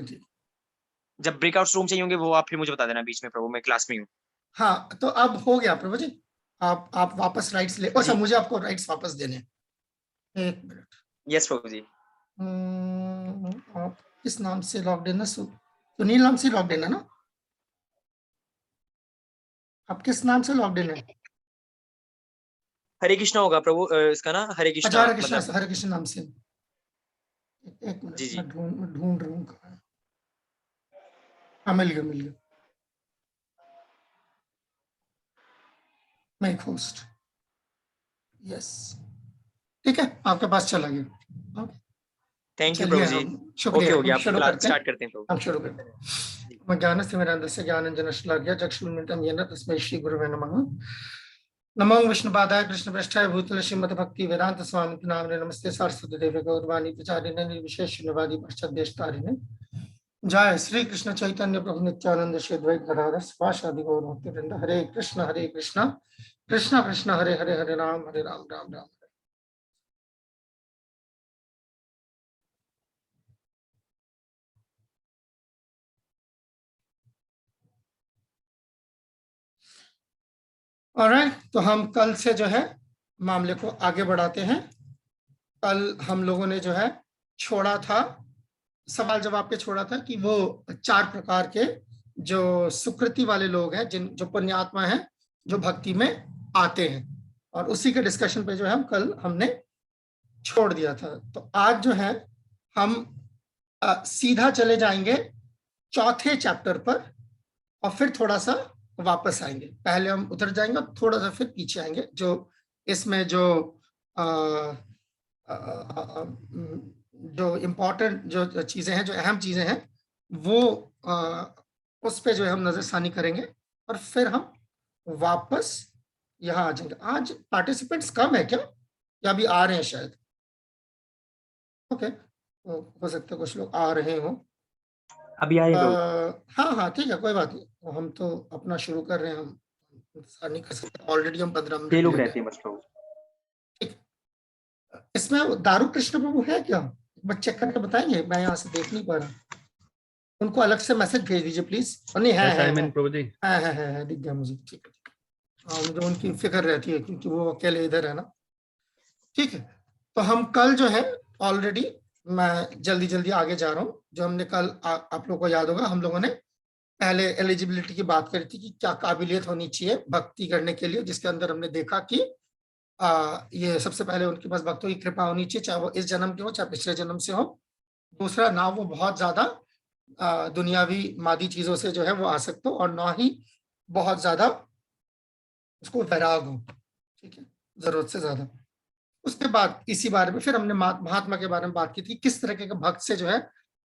जी। जब breakout room चाहिए होंगे वो आप फिर मुझे बता देना बीच में प्रभु, मैं क्लास में ही हूँ। हाँ, तो अब हो गया प्रभु जी, आप वापस राइट्स ले, अच्छा जी। मुझे आपको राइट्स वापस देने हैं। एक मिनट। यस प्रभु जी। आप किस नाम से लॉग्ड इन है? सुनील नाम से लॉग्ड इन है ना? आप किस नाम से लॉग्ड इन है? हरे कृष्णा होगा प्रभु, इसका ना हरे अच्छा, कृष्णा मतलब। हरे कृष्ण नाम से। एक मिनट, जी जी। मैं ढूंढ रहा हूँ कहाँ है। हाँ, मिल गया। माइक होस्ट, यस, ठीक है, आपके पास चला गया। ओके, थैंक यू चलिए प्रभु जी। हम शुक्रिया, ओके हो हम गया, आप शुरू क्लास करते हैं। स्टार्ट करते हैं प्रभु। हम शुरू करते जी। हैं। ज्ञानस्य मेरान्दस्य ज्ञानाञ्जनशलाकया चक्षुरुन्मिलितं येन तस्मै श्रीगुरवे नमः। नमो विष्णुपादाय कृष्णप्रेष्ठाय भूतले श्रीमद्भक्ति वेदांत स्वामी नामिने नमस्ते सारस्वती देवे गौरवाणी प्रचारिणे निर्विशेष शून्यवादी पश्चादेष्टारिणे। जय श्री कृष्ण चैतन्य प्रभु नित्यानंद श्री द्वैत गदाधर शिवासादि गौर भक्तवृंद। हरे कृष्ण कृष्ण कृष्ण हरे हरे, हरे राम राम राम। ऑलराइट, तो हम कल से जो है मामले को आगे बढ़ाते हैं। कल हम लोगों ने जो है छोड़ा था, सवाल जवाब पे छोड़ा था कि वो 4 प्रकार के जो सुकृति वाले लोग हैं, जो पुण्यात्मा हैं, जो भक्ति में आते हैं, और उसी के डिस्कशन पे जो है हम कल हमने छोड़ दिया था। तो आज जो है हम सीधा चले जाएंगे चौथे चैप्टर पर, और फिर थोड़ा सा वापस आएंगे। पहले हम उधर जाएंगे और थोड़ा सा फिर पीछे आएंगे। जो इसमें जो जो इम्पोर्टेंट जो चीजें हैं, जो अहम चीजें हैं, वो उस पे जो है हम नजरसानी करेंगे, और फिर हम वापस यहाँ आ जाएंगे। आज पार्टिसिपेंट्स कम है क्या, या अभी आ रहे हैं शायद? ओके, हो सकता है कुछ लोग आ रहे हो। अभी आए प्रभु। हाँ, ठीक है, कोई बात नहीं, हम तो अपना शुरू कर रहे हैं, हम इंतजार नहीं कर सकते। ऑलरेडी हम 15 छह मिनट लोग लेट रहते है। हैं बस प्रभु। ठीक, इसमें दारू कृष्ण प्रभु है क्या? एक बार चेक करके बताएंगे, मैं यहाँ से देख नहीं पा रहा। उनको अलग से मैसेज भेज दीजिए प्लीज। नहीं, है प्रभु जी। है, दिख गया मुझे, ठीक है। हाँ, मुझे उनकी फिक्र रहती है क्योंकि वो अकेले इधर है ना। ठीक है, तो हम कल जो है ऑलरेडी, मैं जल्दी जल्दी आगे जा रहा हूँ। जो हमने कल आप लोगों को याद होगा, हम लोगों ने पहले एलिजिबिलिटी की बात करी थी कि क्या काबिलियत होनी चाहिए भक्ति करने के लिए, जिसके अंदर हमने देखा कि ये सबसे पहले उनके पास भक्तों की कृपा होनी चाहिए, चाहे वो इस जन्म के हो चाहे पिछले जन्म से हो। दूसरा, ना वो बहुत ज्यादा दुनियावी मादी चीजों से जो है वो आसक्त हो, और ना ही बहुत ज्यादा उसको वैराग हो, ठीक है, जरूरत से ज्यादा। उसके बाद इसी बारे में फिर हमने महात्मा के बारे में बात की थी, किस तरह के भक्त से जो है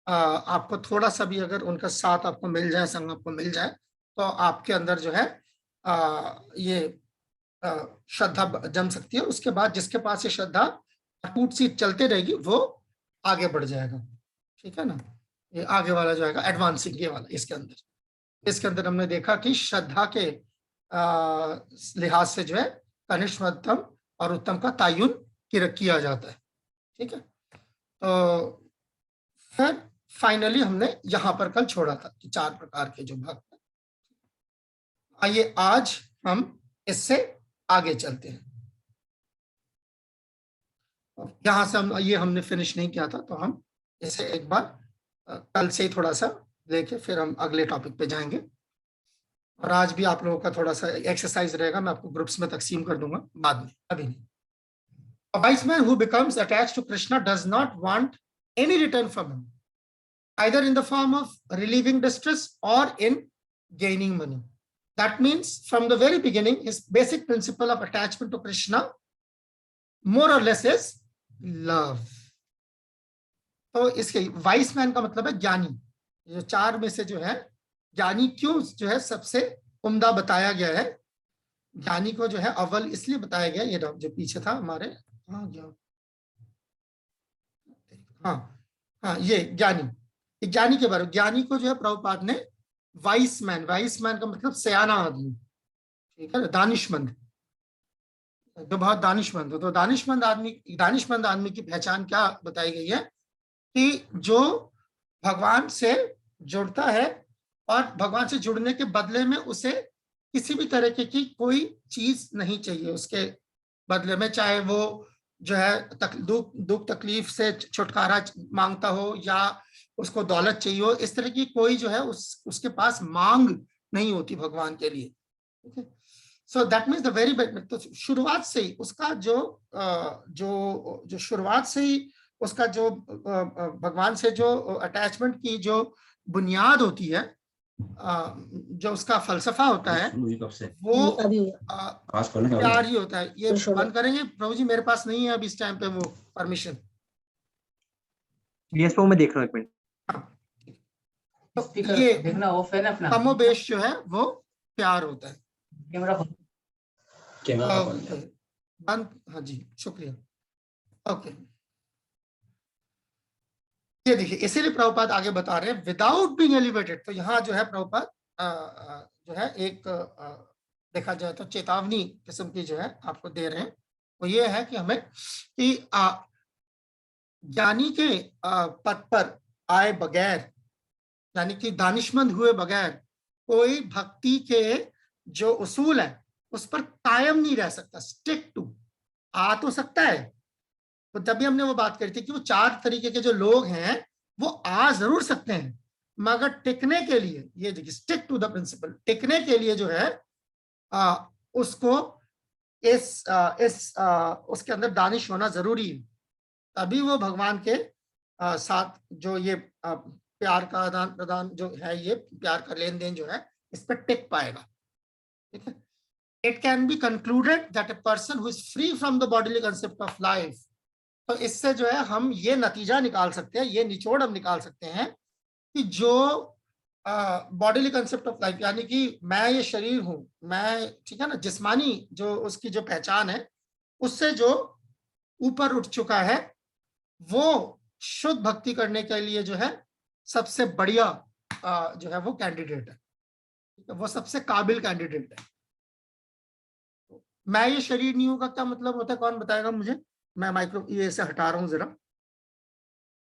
आपको थोड़ा सा भी अगर उनका साथ आपको मिल जाए, संग आपको मिल जाए, तो आपके अंदर जो है ये श्रद्धा जम सकती है। उसके बाद जिसके पास ये श्रद्धा टूट सी चलते रहेगी, वो आगे बढ़ जाएगा, ठीक है ना। ये आगे वाला जो है एडवांसिंग, ये वाला इसके अंदर हमने देखा कि श्रद्धा के लिहाज से जो है कनिष्ठ, मध्यम और उत्तम का तायुन किया जाता है, ठीक है। तो फिर फाइनली हमने यहां पर कल छोड़ा था कि 4 प्रकार के जो भक्त हैं। आइए आज हम इससे आगे चलते हैं। यहां से हम ये हमने फिनिश नहीं किया था, तो हम इसे एक बार कल से ही थोड़ा सा लेके फिर हम अगले टॉपिक पे जाएंगे। और आज भी आप लोगों का थोड़ा सा एक्सरसाइज रहेगा, मैं आपको ग्रुप्स में तकसीम कर दूंगा बाद में, अभी नहीं। A wise man who becomes attached to Krishna does not want any return from him, either in the form of relieving distress or in gaining money. That means from the very beginning, his basic principle of attachment to Krishna more or less is love. तो इसके vice man का मतलब है ज्ञानी। जो 4 में से जो है ज्ञानी क्यों जो है सबसे उम्दा बताया गया है, ज्ञानी को जो है अव्वल इसलिए बताया गया, ये जो पीछे था हमारे, हाँ, ये ज्ञानी के बारे में, ज्ञानी को जो है प्रभुपाद ने वाइस मैन का मतलब सयाना आदमी, ठीक है, दानिशमंद, जो बहुत दानिशमंद हो। तो दानिशमंद आदमी की पहचान क्या बताई गई है कि जो भगवान से जुड़ता है और भगवान से जुड़ने के बदले में उसे किसी भी तरीके की कोई चीज नहीं चाहिए उसके बदले में, चाहे वो जो है दुख तकलीफ से छुटकारा मांगता हो या उसको दौलत चाहिए हो, इस तरह की कोई जो है उसके पास मांग नहीं होती भगवान के लिए। So that means the very best. तो शुरुआत से ही उसका जो शुरुआत से ही उसका जो भगवान से जो अटैचमेंट की जो बुनियाद होती है, जो उसका फलसफा होता है, वो प्यार ही होता है। ये बंद करेंगे प्रभु जी, मेरे पास नहीं है अब इस टाइम पे वो परमिशन। यस मैं देख रहा हूँ, एक मिनट। तो ये कमोबेश जो है वो प्यार होता है। कैमरा बंद। हाँ जी, शुक्रिया। ओके, ये देखिए, इसीलिए प्रभुपाद आगे बता रहे हैं विदाउट बीइंग एलिवेटेड। तो यहाँ जो है प्रभुपाद जो है एक देखा जाए तो चेतावनी किस्म की जो है आपको दे रहे हैं, वो ये है कि हमें कि ज्ञानी के पद पर आए बगैर, यानी कि दानिशमंद हुए बगैर कोई भक्ति के जो उसूल है उस पर कायम नहीं रह सकता, स्टिक टू। आ तो सकता है, तो जब भी हमने वो बात करी थी कि वो 4 तरीके के जो लोग हैं वो आ जरूर सकते हैं, मगर टिकने के लिए, ये देखिए स्टिक टू द प्रिंसिपल, टिकने के लिए जो है उसको उसके अंदर दानिश होना जरूरी है, तभी वो भगवान के साथ जो ये प्यार का आदान प्रदान जो है, ये प्यार का लेन देन जो है, इस पर टिक पाएगा। ठीक है, it can be concluded that a person who is free from the bodily concept of life. तो इससे जो है हम ये नतीजा निकाल सकते हैं, ये निचोड़ हम निकाल सकते हैं कि जो बॉडीली कंसेप्ट ऑफ लाइफ, यानी कि मैं ये शरीर हूं, मैं, ठीक है ना, जिस्मानी जो उसकी जो पहचान है, उससे जो ऊपर उठ चुका है, वो शुद्ध भक्ति करने के लिए जो है सबसे बढ़िया जो है वो कैंडिडेट है, वो सबसे काबिल कैंडिडेट है। मैं ये शरीर नहीं हूं का क्या मतलब होता है, कौन बताएगा मुझे? मैं माइक्रो ये से हटा रहा हूं, जरा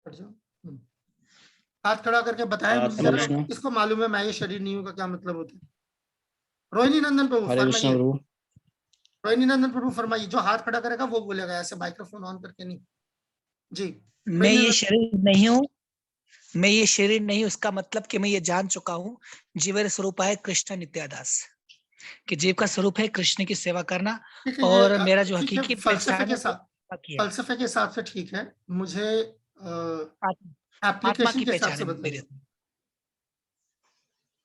हट जाओ। हाथ खड़ा करके बताएं मुझे जरा, किसको मालूम है मैं ये शरीर नहीं हूं का क्या मतलब होता है? रोहिणी नंदन प्रभु फरमाइए, रोहिणी नंदन प्रभु फरमाइए, जो हाथ खड़ा करेगा वो बोलेगा, ऐसे माइक्रोफोन ऑन करके नहीं जी। मैं ये शरीर नहीं हूँ, मैं ये शरीर नहीं हूँ, इसका मतलब कि मैं ये जान चुका हूँ जीवन स्वरूप है कृष्ण नित्यादास, कि जीव का स्वरूप है कृष्ण की सेवा करना, और मेरा जो हकीकी फलसफे के हिसाब से ठीक है, मुझे एप्लीकेशन के हिसाब से बताइए।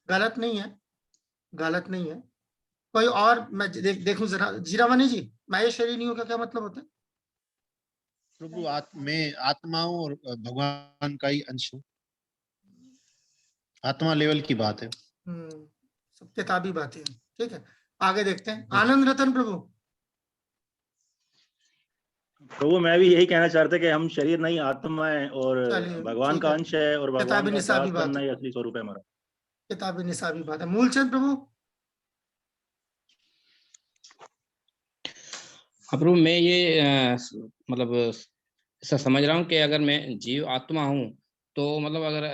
गलत नहीं है, गलत नहीं है। कोई और मैं देखूं जरा, जीरावानी जी, मैं ये शरीर नहीं हूं का क्या मतलब होता है? प्रभु मैं आत्मा हूँ और भगवान का ही अंश हूँ, आत्मा लेवल की बात है। सब किताबी बातें हैं, ठीक है, आगे देखते हैं। आनंद रतन प्रभु। प्रभु मैं भी यही कहना चाहता कि हम शरीर नहीं आत्मा है और भगवान का अंश है, और भगवान का दास बनना ही असली स्वरूप है हमारा। किताबी निसाबी बात है। मूलचंद प्रभु। प्रभु मैं ये मतलब ऐसा समझ रहा हूँ कि अगर मैं जीव आत्मा हूँ तो मतलब अगर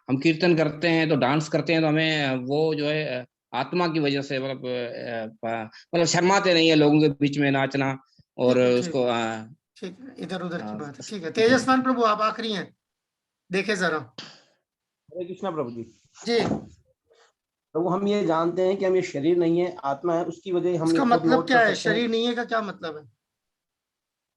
हम कीर्तन करते हैं तो डांस करते हैं तो हमें वो जो है आत्मा की वजह से मतलब शर्माते नहीं है लोगों के बीच में नाचना और उसको ठीक है, इधर उधर की बात है, ठीक है। तेजस्वान प्रभु आप आखिरी हैं, देखे जरा। हरे कृष्णा प्रभु जी। जी प्रभु हम ये जानते हैं कि हम ये शरीर नहीं है, आत्मा है, उसकी वजह हम इसका मतलब क्या है? शरीर नहीं है का क्या मतलब है?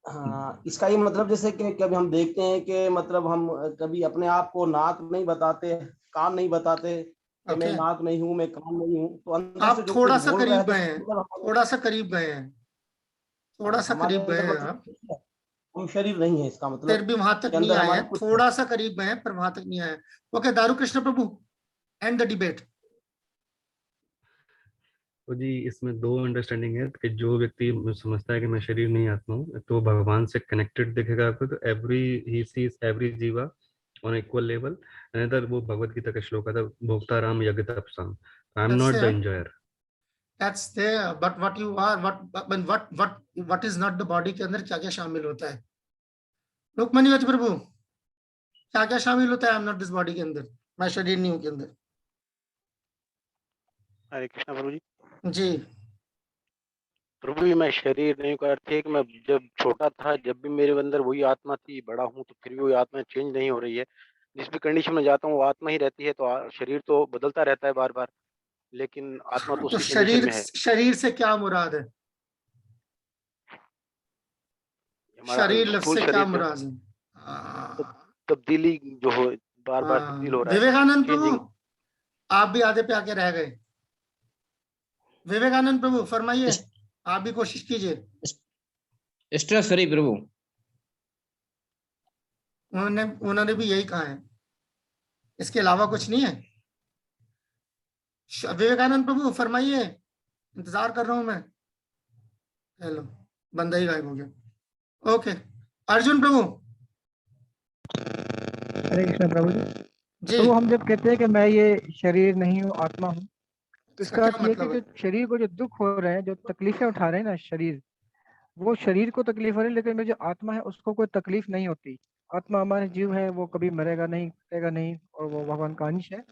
हाँ, इसका ये मतलब जैसे कि कभी हम देखते हैं कि मतलब हम कभी अपने आप को नाक नहीं बताते, कान नहीं बताते कि मैं नाक नहीं हूँ, मैं कान नहीं हूँ, तो अंदर आप से जो थोड़ा सा करीब गए हैं, थोड़ा सा करीब गए हैं, थोड़ा सा करीब गए हैं आप। हम शरीर नहीं है इसका मतलब, फिर भी वहां तक नहीं आए हैं, थोड़ा सा करीब गए हैं पर वहां तक नहीं आए। ओके, दारू कृष्ण प्रभु, एंड द डिबेट। तो जी इसमें 2 अंडरस्टैंडिंग है कि जो व्यक्ति समझता है कि मैं शरीर नहीं आत्मा हूँ तो भगवान से कनेक्टेड दिखेगा आपको, तो he sees every jiva on equal level. Another वो भगवत गीता का श्लोक था, भोक्ता राम यज्ञ तपसाम, I am not the enjoyer. That's there, but what you are, what is not the body के अंदर क्या क्या शामिल होता है? लोकमान्य प्रभु। क्या क्या शामिल होता है आई एम नॉट दिस बॉडी के अंदर, मैं शरीर नहीं हूं के अंदर? हरे कृष्णा प्रभु जी। जी प्रभु जी, मैं शरीर नहीं का अर्थ है कि मैं जब छोटा था, जब भी मेरे अंदर वही आत्मा थी, बड़ा हूँ तो फिर भी वही आत्मा चेंज नहीं हो रही है। जिस भी कंडीशन में जाता हूँ वो आत्मा ही रहती है, तो शरीर तो बदलता रहता है बार बार, लेकिन आत्मा तो तो उसी कंडीशन शरीर में है। शरीर से क्या मुराद है? हमारा शरीर लफ्ज स्थूल से क्या शरीर में मुराद है? तब्दीली जो हो, बार बार तब्दील हो रहा है, विवेकानंद चेंजिंग। प्रभु, आप भी आधे पे आके रह गए। विवेकानंद प्रभु फरमाइए, आप भी कोशिश कीजिए। स्ट्रेस फ्री प्रभु। उन्होंने भी यही कहा है, इसके अलावा कुछ नहीं है। विवेकानंद प्रभु फरमाइए, इंतजार कर रहा हूं मैं। हेलो, बंदा ही गायब हो गया। ओके, अर्जुन प्रभु। हरे कृष्ण प्रभु जी। जी तो हम जब कहते हैं कि मैं ये शरीर नहीं हूँ, आत्मा हूँ, तो इसका इसका क्या अर्थ ये है मतलब कि है? जो शरीर को जो दुख हो रहे हैं, जो तकलीफें उठा रहे हैं ना शरीर, वो शरीर को तकलीफ हो रही है, लेकिन मेरी जो आत्मा है उसको कोई तकलीफ नहीं होती। आत्मा हमारे जीव है, वो कभी मरेगा नहीं, कटेगा नहीं, और वो भगवान का अंश है।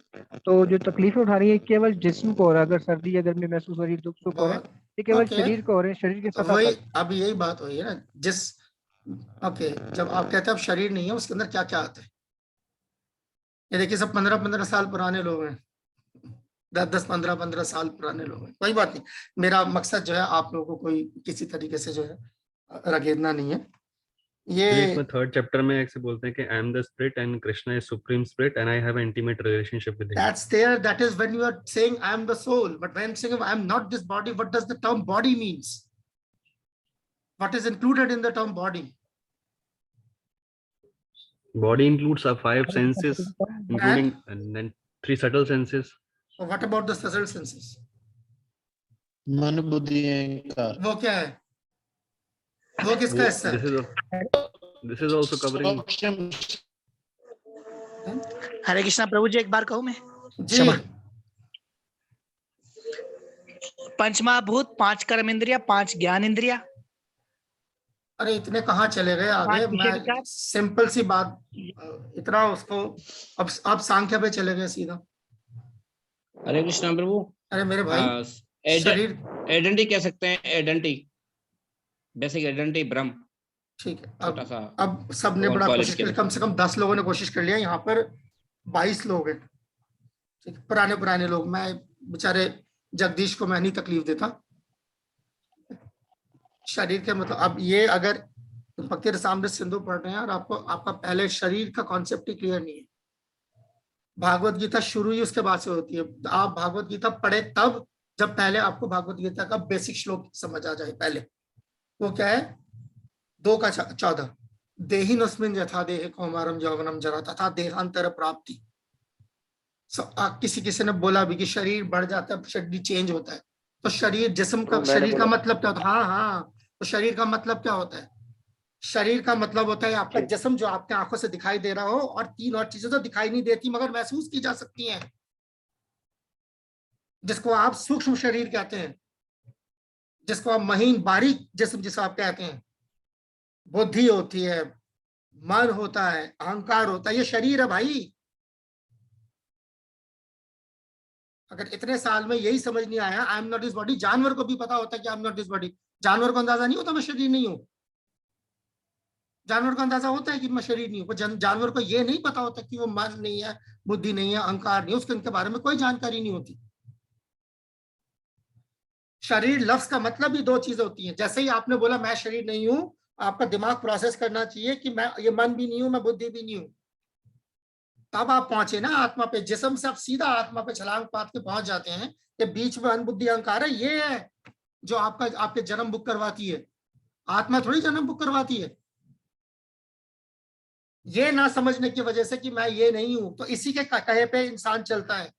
तो जो तकलीफें उठा रही है केवल जिस्म को हो रहा है, अगर सर्दी या गर्मी महसूस हो रही है, दुख सुख हो रहे हैं, ये केवल ओके, शरीर को हो रहे हैं, शरीर की तो सतह वही पर। अब यही बात हुई है ना, जिस ओके, जब आप कहते हैं अब शरीर नहीं है, उसके अंदर क्या क्या आता है? ये देखिए, सब 15-15 साल पुराने लोग हैं, 10-10, 15-15 साल पुराने लोग हैं। कोई बात नहीं, मेरा मकसद जो है आप लोगों को कोई किसी तरीके से जो है रगेदना नहीं है। ये इसमें थर्ड चैप्टर में ऐसे बोलते हैं कि I am the spirit and Krishna is supreme spirit and I have intimate relationship with him. that's there, that is when you are saying I am the soul, but when saying I am not this body, what does the term body means? What is included in the term body? Body includes our 5 senses, including and then 3 subtle senses. Or what about the subtle senses? मन बुद्धि अहंकार। वो क्या है? वो किसका हिस्सा है? This is also covering. हरे कृष्णा प्रभु जी, एक बार कहूं मैं? जी क्षमा। पंचमहाभूत, 5 कर्म इंद्रिया, 5 ज्ञान इंद्रिया। अरे इतने कहाँ चले गए आगे? मैं सिंपल सी बात, इतना उसको अब सांख्य पे चले गए सीधा। हरे कृष्णा प्रभु। अरे मेरे भाई, शरीर आइडेंटिटी कह सकते हैं, आइडेंटिटी, बेसिक आइडेंटिटी ब्रह्म। ठीक है, छोटा सा अब सबने बड़ा कोशिश की, कम से कम 10 लोगों ने कोशिश कर लिया, यहाँ पर 22 लोग हैं, ठीक, पुराने लोग। मैं बेचारे जगदीश को मैं नहीं तकलीफ देता। शरीर के मतलब, अब ये अगर भक्ति रसामृत सिंधु पढ़ रहे हैं और आपको आपका पहले शरीर का कॉन्सेप्ट ही क्लियर नहीं है, भागवत गीता शुरू ही उसके बाद से होती है। आप भागवत गीता पढ़े तब जब पहले आपको भागवत गीता का बेसिक श्लोक समझ आ जाए। पहले वो क्या है? 2:14, देहिनोस्मिन् यथा देहे कौमारम यौवनम जरा तथा देहांतर प्राप्ति। किसी ने बोला भी कि शरीर बढ़ जाता है, शरीर चेंज होता है। तो शरीर जिस्म का, शरीर का मतलब क्या होता है? हाँ, तो शरीर का मतलब क्या होता है? शरीर का मतलब होता है आपका जिस्म, जो आपके आंखों से दिखाई दे रहा हो, और 3 और चीजें तो दिखाई नहीं देती मगर महसूस की जा सकती हैं, जिसको आप सूक्ष्म शरीर कहते हैं, जिसको आप महीन बारीक जिस्म जिसे आप कहते हैं। बुद्धि होती है, मन होता है, अहंकार होता है, ये शरीर है भाई। अगर इतने साल में यही समझ नहीं आया आई एम नॉट दिस बॉडी, जानवर को भी पता होता है कि आई एम नॉट दिस बॉडी। जानवर को अंदाजा नहीं होता मैं शरीर नहीं हूं। जानवर को अंदाजा होता है कि मैं शरीर नहीं हूं, जानवर को यह नहीं पता होता कि वो मन नहीं है, बुद्धि नहीं है, अहंकार नहीं है, उसके उनके बारे में कोई जानकारी नहीं होती। शरीर लफ्ज का मतलब ही 2 चीजें होती हैं। जैसे ही आपने बोला मैं शरीर नहीं हूं, आपका दिमाग प्रोसेस करना चाहिए कि मैं ये मन भी नहीं हूं, मैं बुद्धि भी नहीं हूं। तब आप पहुंचे ना आत्मा पे। जिस्म से आप सीधा आत्मा पे छलांग पात के पहुंच जाते हैं कि बीच में अनबुद्धि अहंकार है, ये है जो आपके जन्म बुक करवाती है। आत्मा थोड़ी जन्म बुक करवाती है। ये ना समझने की वजह से कि मैं ये नहीं हूं, तो इसी के कहे पे इंसान चलता है,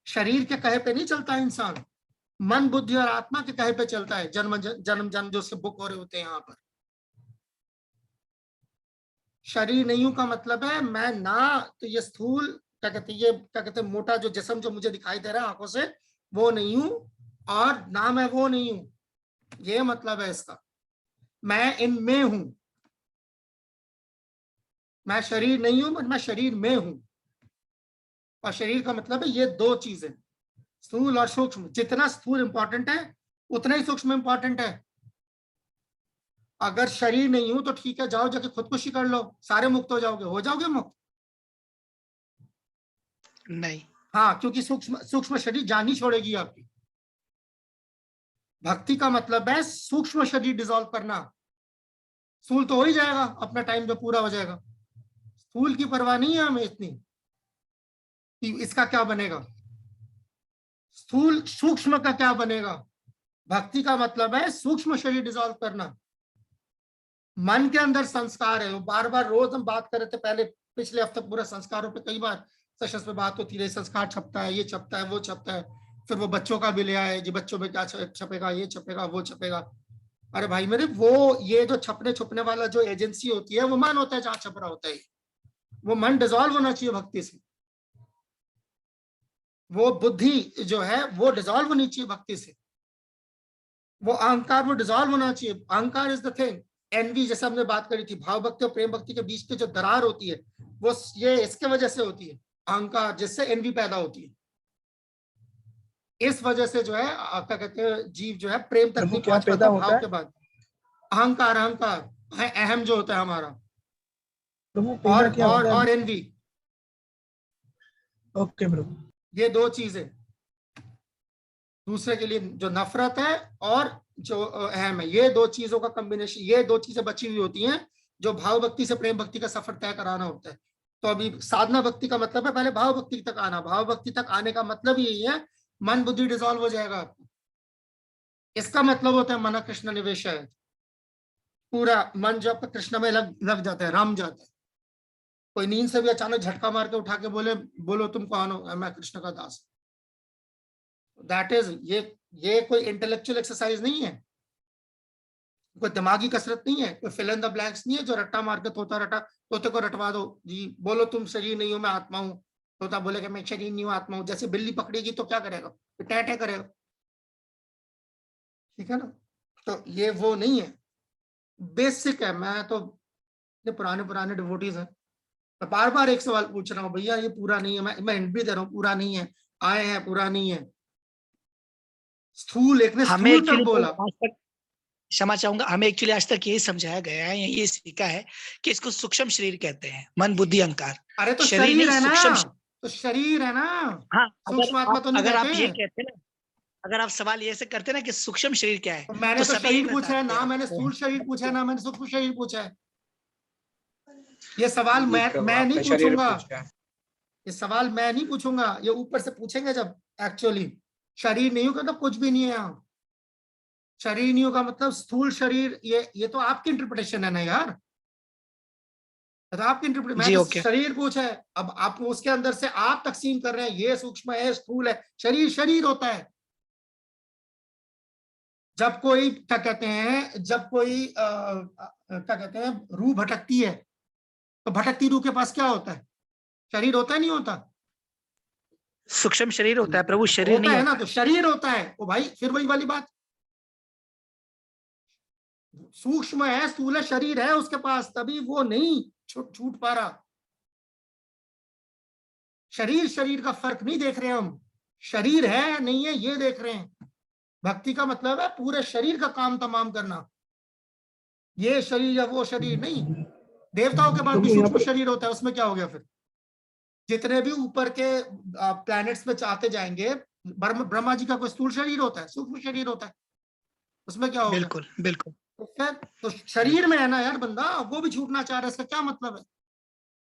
शरीर के कहे पे नहीं चलता है इंसान। मन, बुद्धि और आत्मा के कहे पे चलता है। जन्म जन्म जो उसके बुक हो रहे होते हैं यहाँ पर। शरीर नहीं हूं का मतलब है मैं ना, तो ये स्थूल क्या कहते हैं मोटा जो जिस्म जो मुझे दिखाई दे रहा है आंखों से, वो नहीं हूं, और ना मैं वो नहीं हूं, ये मतलब है इसका। मैं इनमें हूं। मैं शरीर नहीं हूं, मैं शरीर में हूं। और शरीर का मतलब है ये दो चीजें, स्थूल और सूक्ष्म। जितना स्थूल इंपॉर्टेंट है उतना ही सूक्ष्म इंपॉर्टेंट है। अगर शरीर नहीं हूं तो ठीक है, जाओ जाके खुदकुशी कर लो, सारे मुक्त हो जाओगे। हो जाओगे मुक्त? नहीं। हाँ, क्योंकि सूक्ष्म शरीर जान ही छोड़ेगी आपकी। भक्ति का मतलब है सूक्ष्म शरीर डिसॉल्व करना। स्थूल तो हो ही जाएगा अपना टाइम पे पूरा हो जाएगा। स्थूल की परवाह नहीं है हमें इतनी कि इसका क्या बनेगा, स्थूल सूक्ष्म का क्या बनेगा। भक्ति का मतलब है सूक्ष्म शरीर डिसॉल्व करना। मन के अंदर संस्कार है, वो बार बार रोज हम बात कर रहे थे पहले, पिछले हफ्ते पूरा संस्कारों पे कई बार सेशंस पे बात होती रही। संस्कार छपता है, ये छपता है, वो छपता है। फिर वो बच्चों का भी ले आए जी, बच्चों में क्या छपेगा, ये छपेगा, वो छपेगा। अरे भाई मेरे, वो ये जो छपने छुपने वाला जो एजेंसी होती है वो मन होता है जहां छप रहा होता है। वो मन डिसॉल्व होना चाहिए भक्ति से। वो बुद्धि जो है वो डिसॉल्व होनी चाहिए भक्ति से। वो अहंकार वो डिसॉल्व होना चाहिए। अहंकार इज द थिंग। एनवी जैसे हमने बात करी थी, भाव भक्ति और प्रेम भक्ति के बीच की जो दरार होती है वो ये इसके वजह से होती है, अहंकार, जिससे एनवी पैदा होती है। इस वजह से जो है क्या कहते हैं, जीव जो है प्रेम तक नहीं पहुंच पाता भाव के बाद। अहंकार, अहंकार अहम जो होता है हमारा, और एनवी। ओके प्रभु, ये दो चीजें दूसरे के लिए, जो नफरत है और जो अहम है, ये दो चीजों का कॉम्बिनेशन, ये दो चीजें बची हुई होती हैं जो भाव भक्ति से प्रेम भक्ति का सफर तय कराना होता है। तो अभी साधना भक्ति का मतलब है पहले भाव भक्ति तक आना। भाव भक्ति तक आने का मतलब यही है मन बुद्धि डिसॉल्व हो जाएगा आपको। इसका मतलब होता है मन कृष्ण निवेश है। पूरा मन जो आपका कृष्ण में लग जाता है, रम जाता है। कोई नींद से भी अचानक झटका मार के उठा के बोलो तुम कौन हो, मैं कृष्ण का दास। दैट इज, ये कोई इंटेलेक्चुअल एक्सरसाइज नहीं है, कोई दिमागी कसरत नहीं है, कोई फिल इन द ब्लैंक्स नहीं है जो रट्टा मार के तोते को रटवा दो जी, बोलो तुम शरीर नहीं हो मैं आत्मा हूं। तोता बोलेगा मैं शरीर नहीं हूं आत्मा हूं। जैसे बिल्ली पकड़ेगी तो क्या करेगा, टैटे करेगा। ठीक है ना? तो ये वो नहीं है, बेसिक है। मैं तो पुराने डिवोटीज हैं, मैं बार बार एक सवाल पूछ रहा हूँ, भैया ये पूरा नहीं है। मैं हिंट भी दे रहा हूँ, पूरा नहीं है। आए हैं, पूरा नहीं है। स्थूल एक ने स्थूल तक बोला। क्षमा चाहूंगा, हमें एक्चुअली आज तक यही समझाया गया है, ये सीखा है कि इसको सूक्ष्म शरीर कहते हैं, मन बुद्धि अहंकार। अरे तो शरीर है ना, तो शरीर है ना। हाँ, सूक्ष्म आत्मा तो नहीं अगर आप कहते। ये कहते ना, अगर आप सवाल ये से करते ना कि सूक्ष्म शरीर क्या है, तो मैंने तो शरीर पूछा है ना, मैंने स्थूल शरीर पूछा है ना, मैंने सूक्ष्म शरीर पूछा है। ये सवाल मैं नहीं पूछूंगा, ये सवाल मैं नहीं पूछूंगा, ये ऊपर से पूछेंगे जब एक्चुअली शरीर नहीं होगा तो कुछ भी नहीं है यहाँ। शरीर नहीं होगा मतलब स्थूल शरीर, ये तो आपकी इंटरप्रिटेशन है ना यार, तो आपकी इंटरप्रिटेशन। मैं तो शरीर पूछा है, अब आप उसके अंदर से आप तकसीम कर रहे हैं, ये सूक्ष्म है, स्थूल है। शरीर शरीर होता है। जब कोई क्या कहते हैं, जब कोई क्या कहते हैं रूह भटकती है, तो भटकती रूह के पास क्या होता है, शरीर होता है नहीं होता? सूक्ष्म शरीर होता है प्रभु, शरीर नहीं है ना, तो शरीर होता है। ओ भाई फिर वही वाली बात, सूक्ष्म है, स्थूल है, शरीर है उसके पास, तभी वो नहीं छूट पा रहा। शरीर का फर्क नहीं देख रहे हम, शरीर है नहीं है ये देख रहे हैं। भक्ति का मतलब है पूरे शरीर का काम तमाम करना, ये शरीर या वो शरीर नहीं। देवताओं के बाद भी सूक्ष्म शरीर होता है, उसमें क्या हो गया फिर? जितने भी ऊपर के प्लैनेट्स में चाहते जाएंगे, ब्रह्मा जी का कोई स्थूल शरीर होता है, सूक्ष्म शरीर होता है, उसमें क्या होगा? बिल्कुल बिल्कुल। तो शरीर में है ना यार बंदा, वो भी छूटना चाह रहा है, इसका क्या मतलब है?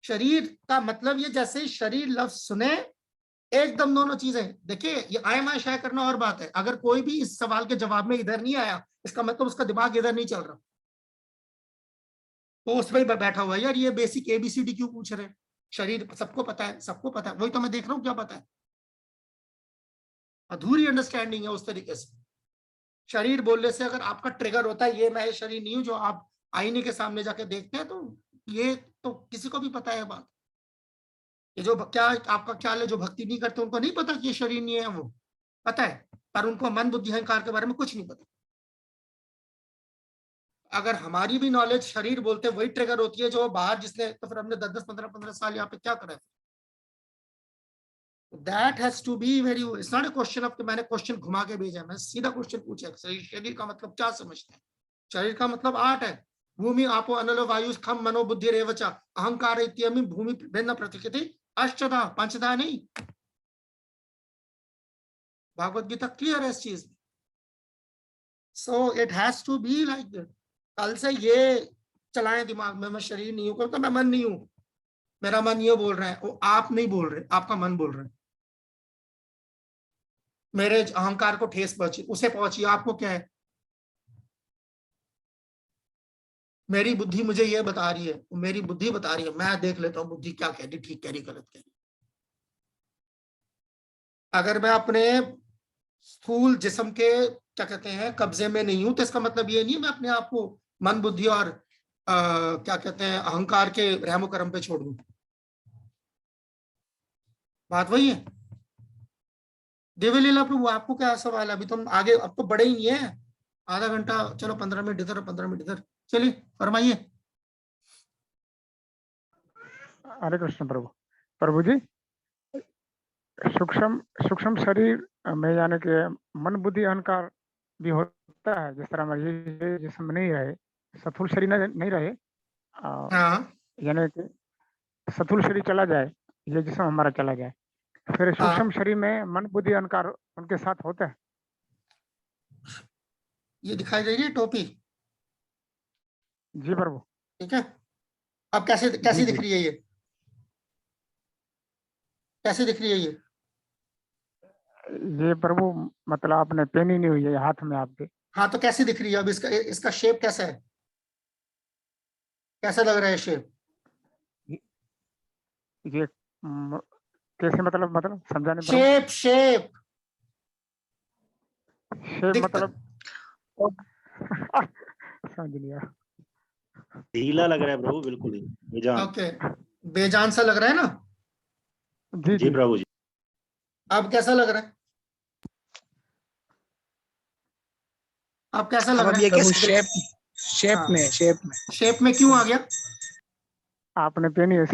शरीर का मतलब ये, जैसे शरीर लफ्ज सुने एकदम दोनों चीजें देखिए। ये आय माय शाय करना और बात है। अगर कोई भी इस सवाल के जवाब में इधर नहीं आया, इसका मतलब उसका दिमाग इधर नहीं चल रहा, तो उसमें बैठा हुआ है यार, ये बेसिक ABCD क्यों पूछ रहे हैं? शरीर सबको पता है, सबको पता है, वही तो मैं देख रहा हूँ क्या पता है। अधूरी अंडरस्टैंडिंग है उस तरीके से। शरीर बोलने से अगर आपका ट्रिगर होता है ये मैं शरीर नहीं हूं, जो आप आईने के सामने जाके देखते हैं, तो ये तो किसी को भी पता है बात। ये जो क्या आपका ख्याल है, जो भक्ति नहीं करते उनको नहीं पता कि ये शरीर नहीं है, वो पता है, पर उनको मन बुद्धि अहंकार के बारे में कुछ नहीं पता। अगर हमारी भी नॉलेज शरीर बोलते वही ट्रिगर होती है जो बाहर जिसने, तो फिर हमने 10-10, 15-15 साल यहाँ पे क्या करा है? That has to be very, it's not a question of कि मैंने क्वेश्चन घुमा के भेजा, मैं सीधा क्वेश्चन पूछा। शरीर का मतलब क्या समझते हैं? शरीर का मतलब 8 है। भूमि आपो अनलो वायु खम मनो बुद्धि रेवचा अहंकार इत्यमी भूमि भिन्न प्रतिकृति अष्टधा, पंचधा नहीं। भागवत गीता क्लियर है इस चीज में। So it has to be like that. कल से ये चलाएं दिमाग में, मैं शरीर नहीं हूं तो मैं मन नहीं हूं, मेरा मन ये बोल रहा है, वो आप नहीं बोल रहे, आपका मन बोल रहा है। मेरे अहंकार को ठेस पहुंची, उसे पहुंची, आपको क्या है? मेरी बुद्धि मुझे ये बता रही है, मेरी बुद्धि बता रही है, मैं देख लेता हूं बुद्धि क्या कह रही, ठीक कह रही, गलत कह रही। अगर मैं अपने स्थूल जिस्म के क्या कहते हैं कब्जे में नहीं हूं, तो इसका मतलब ये नहीं है मैं अपने आप को मन बुद्धि और क्या कहते हैं अहंकार के रहमो करम पे छोड़ दूं। बात वही है। देवलीला प्रभु, आपको क्या सवाल है? अभी तुम आगे, अब तो बड़े ही नहीं है, आधा घंटा, चलो 15 मिनट इधर, 15 मिनट इधर, चलिए फरमाइए। हरे कृष्ण प्रभु। प्रभु जी, सूक्ष्म शरीर में यानी कि मन बुद्धि अहंकार भी होता है, जिस तरह ये जिसम नहीं रहे, स्थूल शरीर नहीं रहे, यानी कि स्थूल शरीर चला जाए, ये जिसम हमारा चला जाए, फिर सूक्ष्म शरीर में मन बुद्धि अहंकार उनके साथ होता है। ये दिखाई दे रही है टोपी? जी प्रभु। ठीक है, अब कैसी दिख रही है ये? कैसे दिख रही है ये प्रभु मतलब आपने पहनी नहीं हुई है हाथ में आपके। हाँ, तो कैसी दिख रही है अब? इसका शेप कैसा है? कैसा लग रहा है शेप? ये कैसे मतलब समझाने? शेप मतलब समझ लिया। ढीला लग रहा है प्रभु, बिल्कुल ही बेजान। ओके, बेजान सा लग रहा है ना? जी प्रभु जी। अब कैसा लग रहा है? अब कैसा लग रहा है? शेप में क्यों आ गया? आपने पहनी है। हाँ,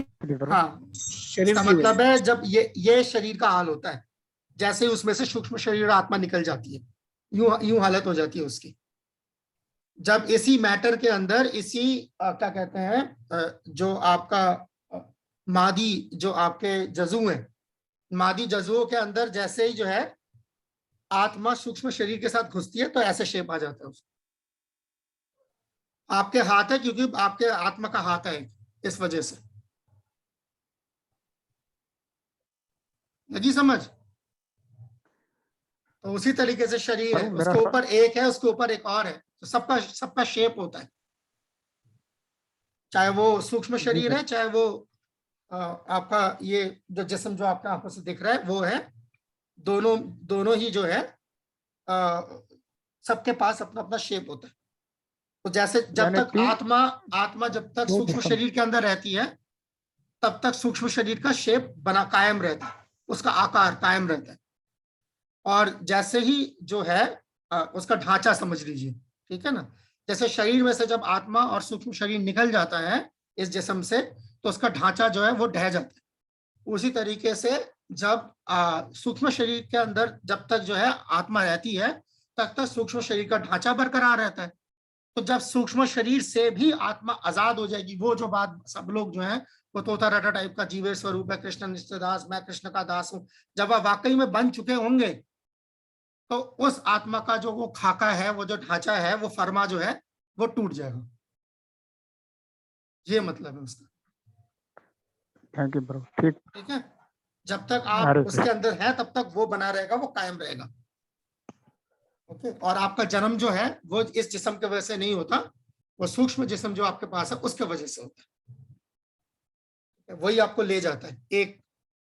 इसका मतलब है जब ये शरीर का हाल होता है, जैसे ही उसमें से सूक्ष्म शरीर आत्मा निकल जाती है, यूं हालत हो जाती है उसकी। जब इसी मैटर के अंदर इसी क्या कहते हैं जो आपका मादी, जो आपके जजू है, मादी जजुओं के अंदर जैसे ही जो है आत्मा सूक्ष्म शरीर के साथ घुसती है, तो ऐसे शेप आ जाता है उसको। आपके हाथ है क्योंकि आपके आत्मा का हाथ है, इस वजह से। लगी समझ? तो उसी तरीके से शरीर है, उसके ऊपर एक है, उसके ऊपर एक और है, तो सबका शेप होता है, चाहे वो सूक्ष्म शरीर है, चाहे वो आपका ये जो जिस्म जो आपका आंखों से दिख रहा है वो है। दोनों ही जो है सबके पास अपना अपना शेप होता है। तो जैसे जब तक आत्मा जब तक सूक्ष्म शरीर के अंदर रहती है, तब तक सूक्ष्म शरीर का शेप बना कायम रहता है, उसका आकार कायम रहता है। और जैसे ही जो है उसका ढांचा समझ लीजिए, ठीक है ना? जैसे शरीर में से जब आत्मा और सूक्ष्म शरीर निकल जाता है इस जिस्म से, तो उसका ढांचा जो है वो ढह जाता है। उसी तरीके से जब सूक्ष्म शरीर के अंदर जब तक जो है आत्मा रहती है, तब तक सूक्ष्म शरीर का ढांचा बरकरार रहता है। तो जब सूक्ष्म शरीर से भी आत्मा आजाद हो जाएगी, वो जो बात सब लोग जो है वो तोता राटा टाइप का जीवे स्वरूप है, कृष्ण नित्यदास, मैं कृष्ण का दास हूं, जब वह वाकई में बन चुके होंगे, तो उस आत्मा का जो वो खाका है, वो जो ढांचा है, वो फरमा जो है वो टूट जाएगा। ये मतलब है उसका। Thank you bro. ठीक है, जब तक आप उसके अंदर है तब तक वो बना रहेगा, वो कायम रहेगा। ओके, और आपका जन्म जो है वो इस जिस्म की वजह से नहीं होता, वो सूक्ष्म जिस्म जो आपके पास है उसके वजह से होता है। वही आपको ले जाता है एक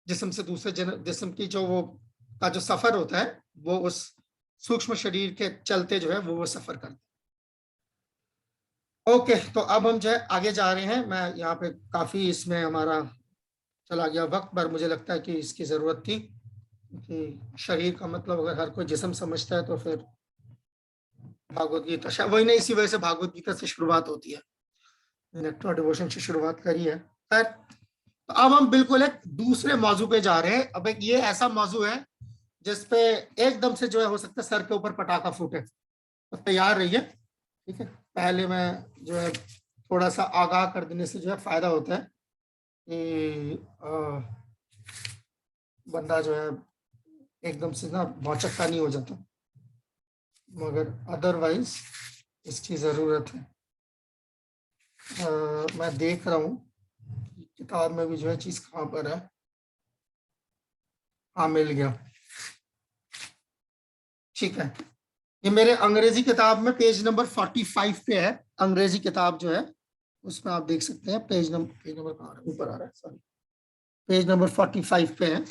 जिस्म से दूसरे जिस्म की जो वो का जो सफर होता है, वो उस सूक्ष्म शरीर के चलते जो है वो सफर करता है। ओके, तो अब हम जो है आगे जा रहे हैं। मैं यहाँ पे काफी इसमें हमारा चला गया वक्त, पर मुझे लगता है कि इसकी जरूरत थी कि शरीर का मतलब अगर हर कोई जिस्म समझता है तो फिर भागवत गीता, शायद वही नहीं, इसी वजह से भागवत गीता से शुरुआत होती है, नेक्टर डिवोशन से शुरुआत करी है। खैर, तो अब हम बिल्कुल एक दूसरे मौजू पे जा रहे हैं। अब एक ये ऐसा मौजू है जिसपे एकदम से जो है हो सकता है सर के ऊपर पटाखा फूटे, तो तैयार रहिए, ठीक है। पहले मैं जो है थोड़ा सा आगाह कर देने से जो है फायदा होता है कि बंदा जो है एकदम से ना भौचक्का नहीं हो जाता, मगर अदरवाइज इसकी जरूरत है। मैं देख रहा हूँ किताब में भी जो है चीज कहाँ पर है। हाँ, मिल गया, ठीक है। ये मेरे अंग्रेजी किताब में पेज नंबर 45 पे है, अंग्रेजी किताब जो है उसमें आप देख सकते हैं। पेज नंबर कहाँ ऊपर आ रहा है, सॉरी, पेज नंबर 45 पे है,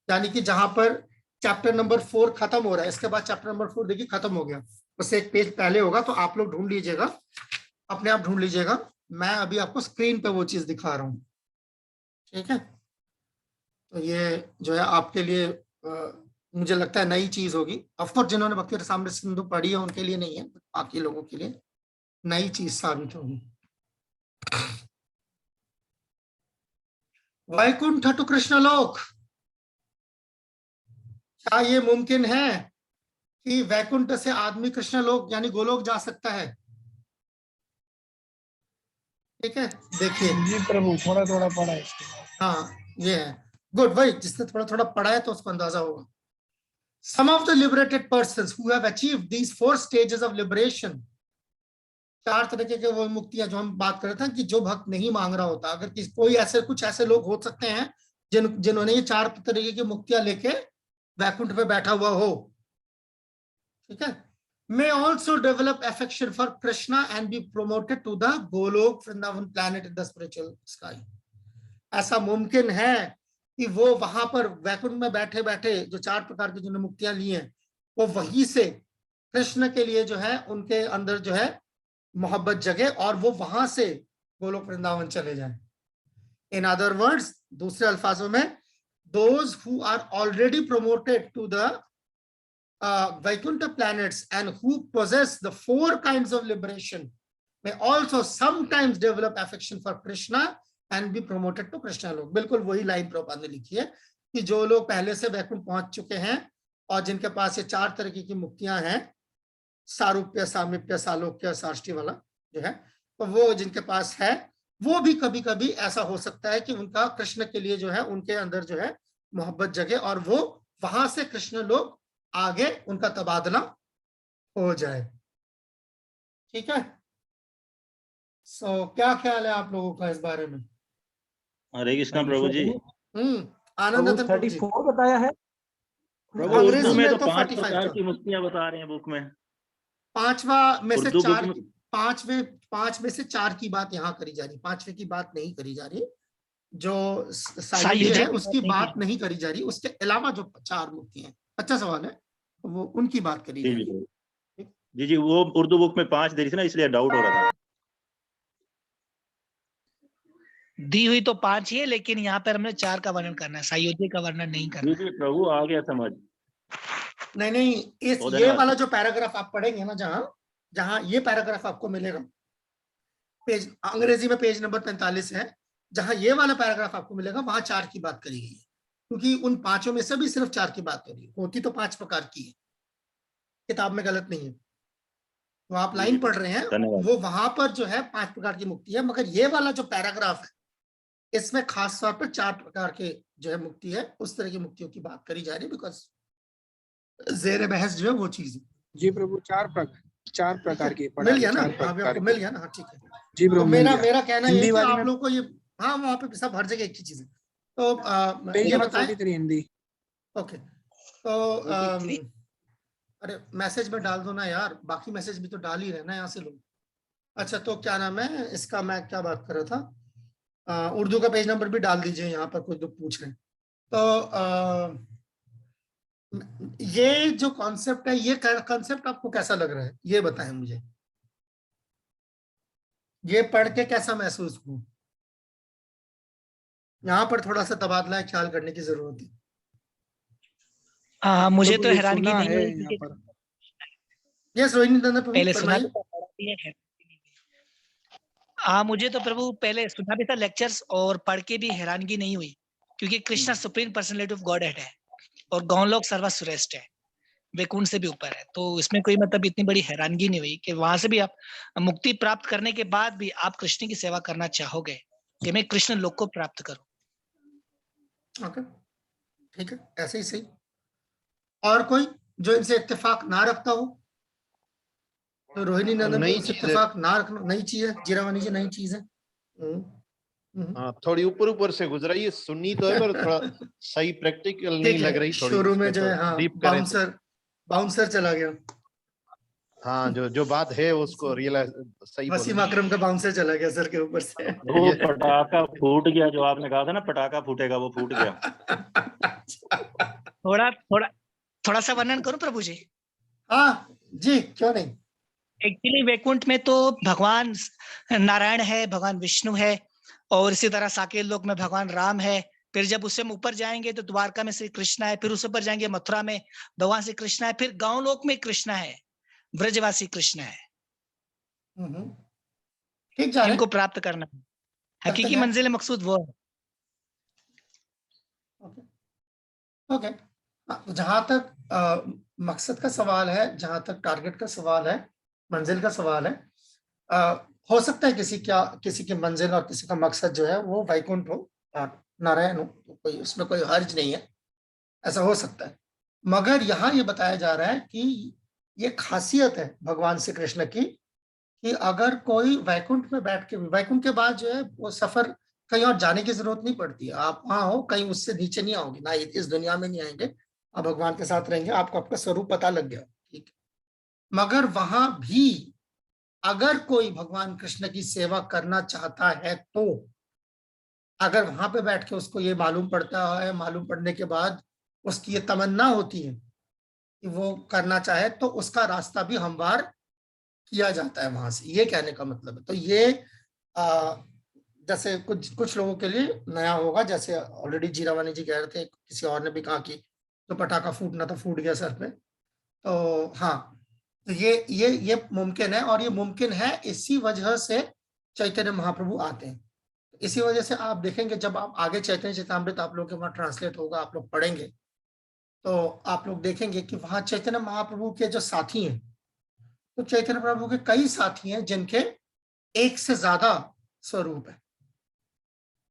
यानी कि जहां पर चैप्टर नंबर 4 खत्म हो रहा है, इसके बाद चैप्टर नंबर 4 देखिए खत्म हो गया, बस एक पेज पहले होगा, तो आप लोग ढूंढ लीजिएगा, अपने आप ढूंढ लीजिएगा। मैं अभी आपको स्क्रीन पे वो चीज दिखा रहा हूँ, ठीक है। तो ये जो है आपके लिए मुझे लगता है नई चीज होगी। ऑफकोर्स जिन्होंने भक्ति रसामृत सिंधु पढ़ी है उनके लिए नहीं है, बाकी लोगों के लिए नई चीज साबित होगी। वैकुंठ टू कृष्णलोक, क्या ये मुमकिन है कि वैकुंठ से आदमी कृष्णलोक यानी गोलोक जा सकता है? ठीक है, देखिए। जी प्रभु, थोड़ा थोड़ा पढ़ा है। हाँ, ये है गुड, वही जिसने थोड़ा थोड़ा पढ़ा है तो उसको अंदाजा होगा। Some of the liberated persons who have achieved these 4 stages of liberation, 4 तरीके के वो मुक्तियां जो हम बात कर रहे थे कि जो भक्त नहीं मांग रहा होता, अगर कोई ऐसे कुछ ऐसे लोग हो सकते हैं जिन्होंने ये 4 तरीके की मुक्तियां लेके वैकुंठ पे बैठा हुआ हो, ठीक है, may also develop affection for Krishna and be promoted to the Golok Vrindavan planet in the spiritual sky. ऐसा मुमकिन है कि वो वहां पर वैकुंठ में बैठे बैठे जो 4 प्रकार की जिन्होंने मुक्तियां ली हैं, वो वहीं से कृष्ण के लिए जो है उनके अंदर जो है मोहब्बत जगे और वो वहां से गोलोक वृंदावन चले जाएं। इन अदर वर्ड्स, दूसरे अल्फाजों में, those who are already promoted to the Vaikuntha planets and who possess the 4 kinds of liberation may also sometimes develop affection for Krishna and be promoted to Krishna लोग। बिल्कुल वही line Prabhupada ने लिखी है कि जो लोग पहले से वैकुंठ पहुंच चुके हैं और जिनके पास ये 4 तरह की मुक्तियां हैं, सारूप्य, सामीप्य, सालोक्य, साष्टी वाला जो है, तो वो जिनके पास है वो भी कभी कभी ऐसा हो सकता है कि उनका कृष्ण के लिए जो है उनके अंदर जो है मोहब्बत जगे और वो वहां से कृष्ण लोग आगे उनका तबादला हो जाए, ठीक है। क्या ख्याल है आप लोगों का इस बारे में? हरे कृष्णा प्रभु जी। आनंद 34 बताया है प्रभु। उर्दू में तो 5 प्रकार की मुक्तियां बता रहे हैं बुक में। 5वां में से 4 5 में से 4 की बात यहाँ करी जा रही, 5वें की बात नहीं करी जा रही, जो सायुज्य है उसकी बात नहीं करी जा रही, उसके अलावा जो 4 मुक्तियां हैं। अच्छा सवाल है, वो उनकी बात करी जा रही है। जी, वो उर्दू बुक में 5 दे रही थी ना, इसलिए डाउट हो रहा था। दी हुई तो 5 ही है, लेकिन यहाँ पर हमने 4 का वर्णन करना है, सायुज्य का वर्णन नहीं करना। जी प्रभु, आ गया समझ। नहीं, ये वाला जो पैराग्राफ आप पढ़ेंगे ना, जहां ये पैराग्राफ आपको मिलेगा, पेज अंग्रेजी में पेज नंबर 45 है, जहां ये वाला पैराग्राफ आपको मिलेगा वहां 4 की बात करी गई है, क्योंकि उन 5 में से भी सिर्फ 4 की बात हो रही है, होती तो 5 प्रकार की है, किताब में गलत नहीं है। तो आप लाइन पढ़ रहे हैं, वो वहां पर जो है 5 प्रकार की मुक्ति है, मगर ये वाला जो पैराग्राफ है इसमें खास तौर पर 4 प्रकार के जो है मुक्ति है, उस तरह की मुक्तियों की बात करी जा रही है, बिकॉज ज़ेर बहस जो है वो चीज है। जी प्रभु, 4 प्रकार की मिल गया ना, आपको मिल गया ना? हाँ, ठीक है जी प्रभु। तो मेरा कहना है कि आप लोग को ये, हाँ, वहाँ पे सब हर जगह एक ही चीज है। तो ये बताएं हिंदी। ओके, तो अरे मैसेज में डाल दो ना यार, बाकी मैसेज भी तो डाल ही रहे ना यहाँ से लोग। अच्छा, तो क्या नाम है इसका, मैं क्या बात कर रहा था, उर्दू का पेज नंबर भी डाल दीजिए, यहाँ पर कोई लोग पूछ रहे हैं। तो ये जो कॉन्सेप्ट है, ये कॉन्सेप्ट आपको कैसा लग रहा है, ये बताएं मुझे। ये पढ़ के कैसा महसूस हुआ? यहाँ पर थोड़ा सा तबादला ख्याल करने की जरूरत है। मुझे तो हैरानगी नहीं हुई यस रोहिणी नंदन प्रभु पहले सुना फरमाइए। भी था, पढ़ा भी है। हाँ, मुझे तो प्रभु पहले सुना भी था लेक्चर्स और पढ़ के भी हैरानगी नहीं हुई, क्योंकि Krishna supreme personality of God head है और गौलोक सर्वश्रेष्ठ है, वैकुंठ से भी ऊपर है। तो इसमें कोई मतलब इतनी बड़ी हैरानगी नहीं हुई कि वहां से भी आप मुक्ति प्राप्त करने के बाद भी आप कृष्ण की सेवा करना चाहोगे कि मैं कृष्ण लोक को प्राप्त करूं। ओके, ठीक है, ऐसे ही सही। और कोई जो इनसे इत्तेफाक ना रखता हो? तो रोहिणी नंदन नई इनसे चीज है। इत्तेफाक ना रखना नई चीज है, जीरावानी जी नई चीज है। हाँ, थोड़ी ऊपर ऊपर से गुजरा, ये सुन्नी तो है पर थोड़ा सही प्रैक्टिकल नहीं लग रही। थोड़ी शुरू में जो है हाँ डीप करें तो। बाउंसर चला गया। हाँ, जो बात है उसको रियलाइज सही वसीम अकरम का बाउंसर चला गया सर के ऊपर से। वो पटाखा फूट गया, जो आपने कहा था ना पटाखा फूटेगा, वो फूट गया। थोड़ा सा वर्णन करूं प्रभु जी? हाँ जी, क्यों नहीं। एक्चुअली वैकुंठ में तो भगवान नारायण है, भगवान विष्णु है, और इसी तरह साकेत लोक में भगवान राम है। फिर जब उससे ऊपर जाएंगे तो द्वारका में श्री कृष्णा है, फिर उससे ऊपर जाएंगे मथुरा में भगवान श्री कृष्णा है, फिर गांव लोक में कृष्णा है, ब्रजवासी कृष्ण है। ठीक जा रहे इनको प्राप्त करना हकीकी मंजिल मकसूद वो है। ओके, जहां तक मकसद का सवाल है, जहां तक टारगेट का सवाल है, मंजिल का सवाल है, हो सकता है किसी की मंजिल और किसी का मकसद जो है वो वैकुंठ हो और नारायण हो, तो कोई उसमें कोई हर्ज नहीं है, ऐसा हो सकता है। मगर यहाँ ये बताया जा रहा है कि ये खासियत है भगवान श्री कृष्ण की कि अगर कोई वैकुंठ में बैठ के, वैकुंठ के बाद जो है वो सफर कहीं और जाने की जरूरत नहीं पड़ती है। आप वहां हो, कहीं उससे नीचे नहीं आओगे, ना इस दुनिया में नहीं आएंगे, आप भगवान के साथ रहेंगे, आपको आपका स्वरूप पता लग गया, ठीक है। मगर वहां भी अगर कोई भगवान कृष्ण की सेवा करना चाहता है तो अगर वहां पे बैठ के उसको ये मालूम पड़ता है, मालूम पड़ने के बाद उसकी ये तमन्ना होती है कि वो करना चाहे, तो उसका रास्ता भी हमवार किया जाता है वहां से, ये कहने का मतलब है। तो ये जैसे कुछ लोगों के लिए नया होगा, जैसे ऑलरेडी जीरावानी जी कह रहे थे, किसी और ने भी कहा कि तो पटाखा फूटना था, फूट गया सर पे। तो हाँ, तो ये मुमकिन है, और ये मुमकिन है इसी वजह से चैतन्य महाप्रभु आते हैं। इसी वजह से आप देखेंगे जब आप आगे चैतन्य चैतामृत आप लोग के वहां ट्रांसलेट होगा, आप लोग पढ़ेंगे तो आप लोग देखेंगे कि वहां चैतन्य महाप्रभु के जो साथी हैं, तो चैतन्य प्रभु के कई साथी हैं जिनके एक से ज्यादा स्वरूप है।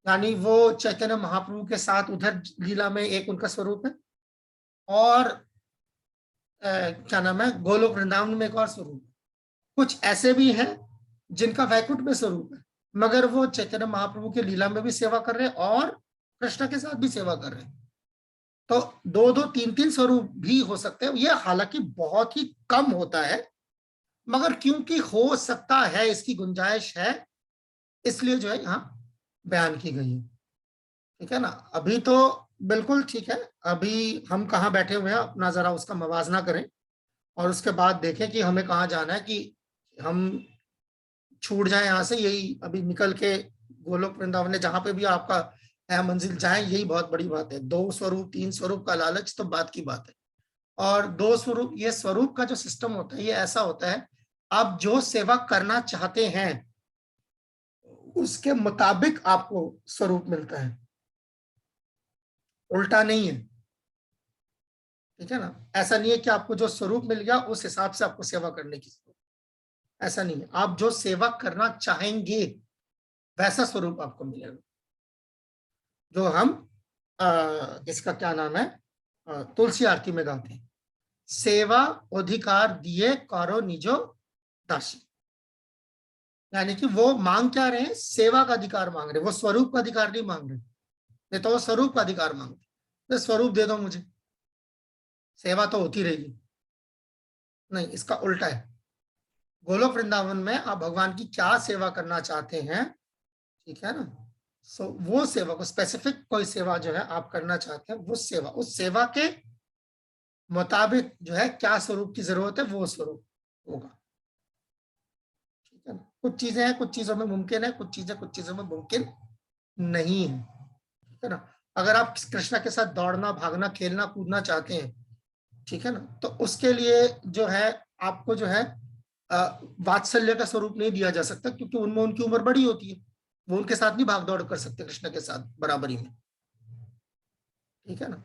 यानी वो चैतन्य महाप्रभु के साथ उधर लीला में एक उनका स्वरूप है, और क्या नाम है, गोलोक वृंदावन में एक और स्वरूप है। कुछ ऐसे भी हैं जिनका वैकुंठ में स्वरूप है, मगर वो चैतन्य महाप्रभु की लीला में भी सेवा कर रहे हैं और कृष्ण के साथ भी सेवा कर रहे हैं। तो 2-2, 3-3 स्वरूप भी हो सकते हैं। ये हालांकि बहुत ही कम होता है, मगर क्योंकि हो सकता है, इसकी गुंजाइश है, इसलिए जो है यहाँ बयान की गई है, ठीक है ना। अभी तो बिल्कुल ठीक है, अभी हम कहाँ बैठे हुए हैं, अपना जरा उसका मवाजना करें और उसके बाद देखें कि हमें कहाँ जाना है, कि हम छूट जाए यहाँ से। यही अभी निकल के गोलोक वृंदावन ने जहां पे भी आपका है मंजिल जाए, यही बहुत बड़ी बात है। 2 स्वरूप 3 स्वरूप का लालच तो बात की बात है, और 2 स्वरूप, ये स्वरूप का जो सिस्टम होता है ये ऐसा होता है, आप जो सेवा करना चाहते हैं उसके मुताबिक आपको स्वरूप मिलता है, उल्टा नहीं है, ठीक है ना। ऐसा नहीं है कि आपको जो स्वरूप मिल गया उस हिसाब से आपको सेवा करने की जरूरत, ऐसा नहीं है। आप जो सेवा करना चाहेंगे वैसा स्वरूप आपको मिलेगा, जो हम इसका क्या नाम है, तुलसी आरती में गाते हैं, सेवा अधिकार दिए करो निजो दासी। यानी कि वो मांग क्या रहे हैं, सेवा का अधिकार मांग रहे, वो स्वरूप का अधिकार नहीं मांग रहे। नहीं तो वो स्वरूप का अधिकार मांगते, तो स्वरूप दे दो मुझे, सेवा तो होती रहेगी। नहीं, इसका उल्टा है। गोलोक वृंदावन में आप भगवान की क्या सेवा करना चाहते हैं, ठीक है ना, सो वो सेवा को, स्पेसिफिक कोई सेवा जो है आप करना चाहते हैं, वो सेवा, उस सेवा के मुताबिक जो है क्या स्वरूप की जरूरत है वो स्वरूप होगा, ठीक है ना। कुछ चीजें हैं, कुछ चीजों में मुमकिन है, कुछ चीजों में मुमकिन नहीं है, ठीक है ना। अगर आप कृष्णा के साथ दौड़ना, भागना, खेलना, कूदना चाहते हैं, ठीक है ना, तो उसके लिए जो है आपको जो है वात्सल्य का स्वरूप नहीं दिया जा सकता, क्योंकि उनमें उनकी उम्र बड़ी होती है, वो उनके साथ नहीं भाग दौड़ कर सकते कृष्ण के साथ बराबरी में, ठीक है ना।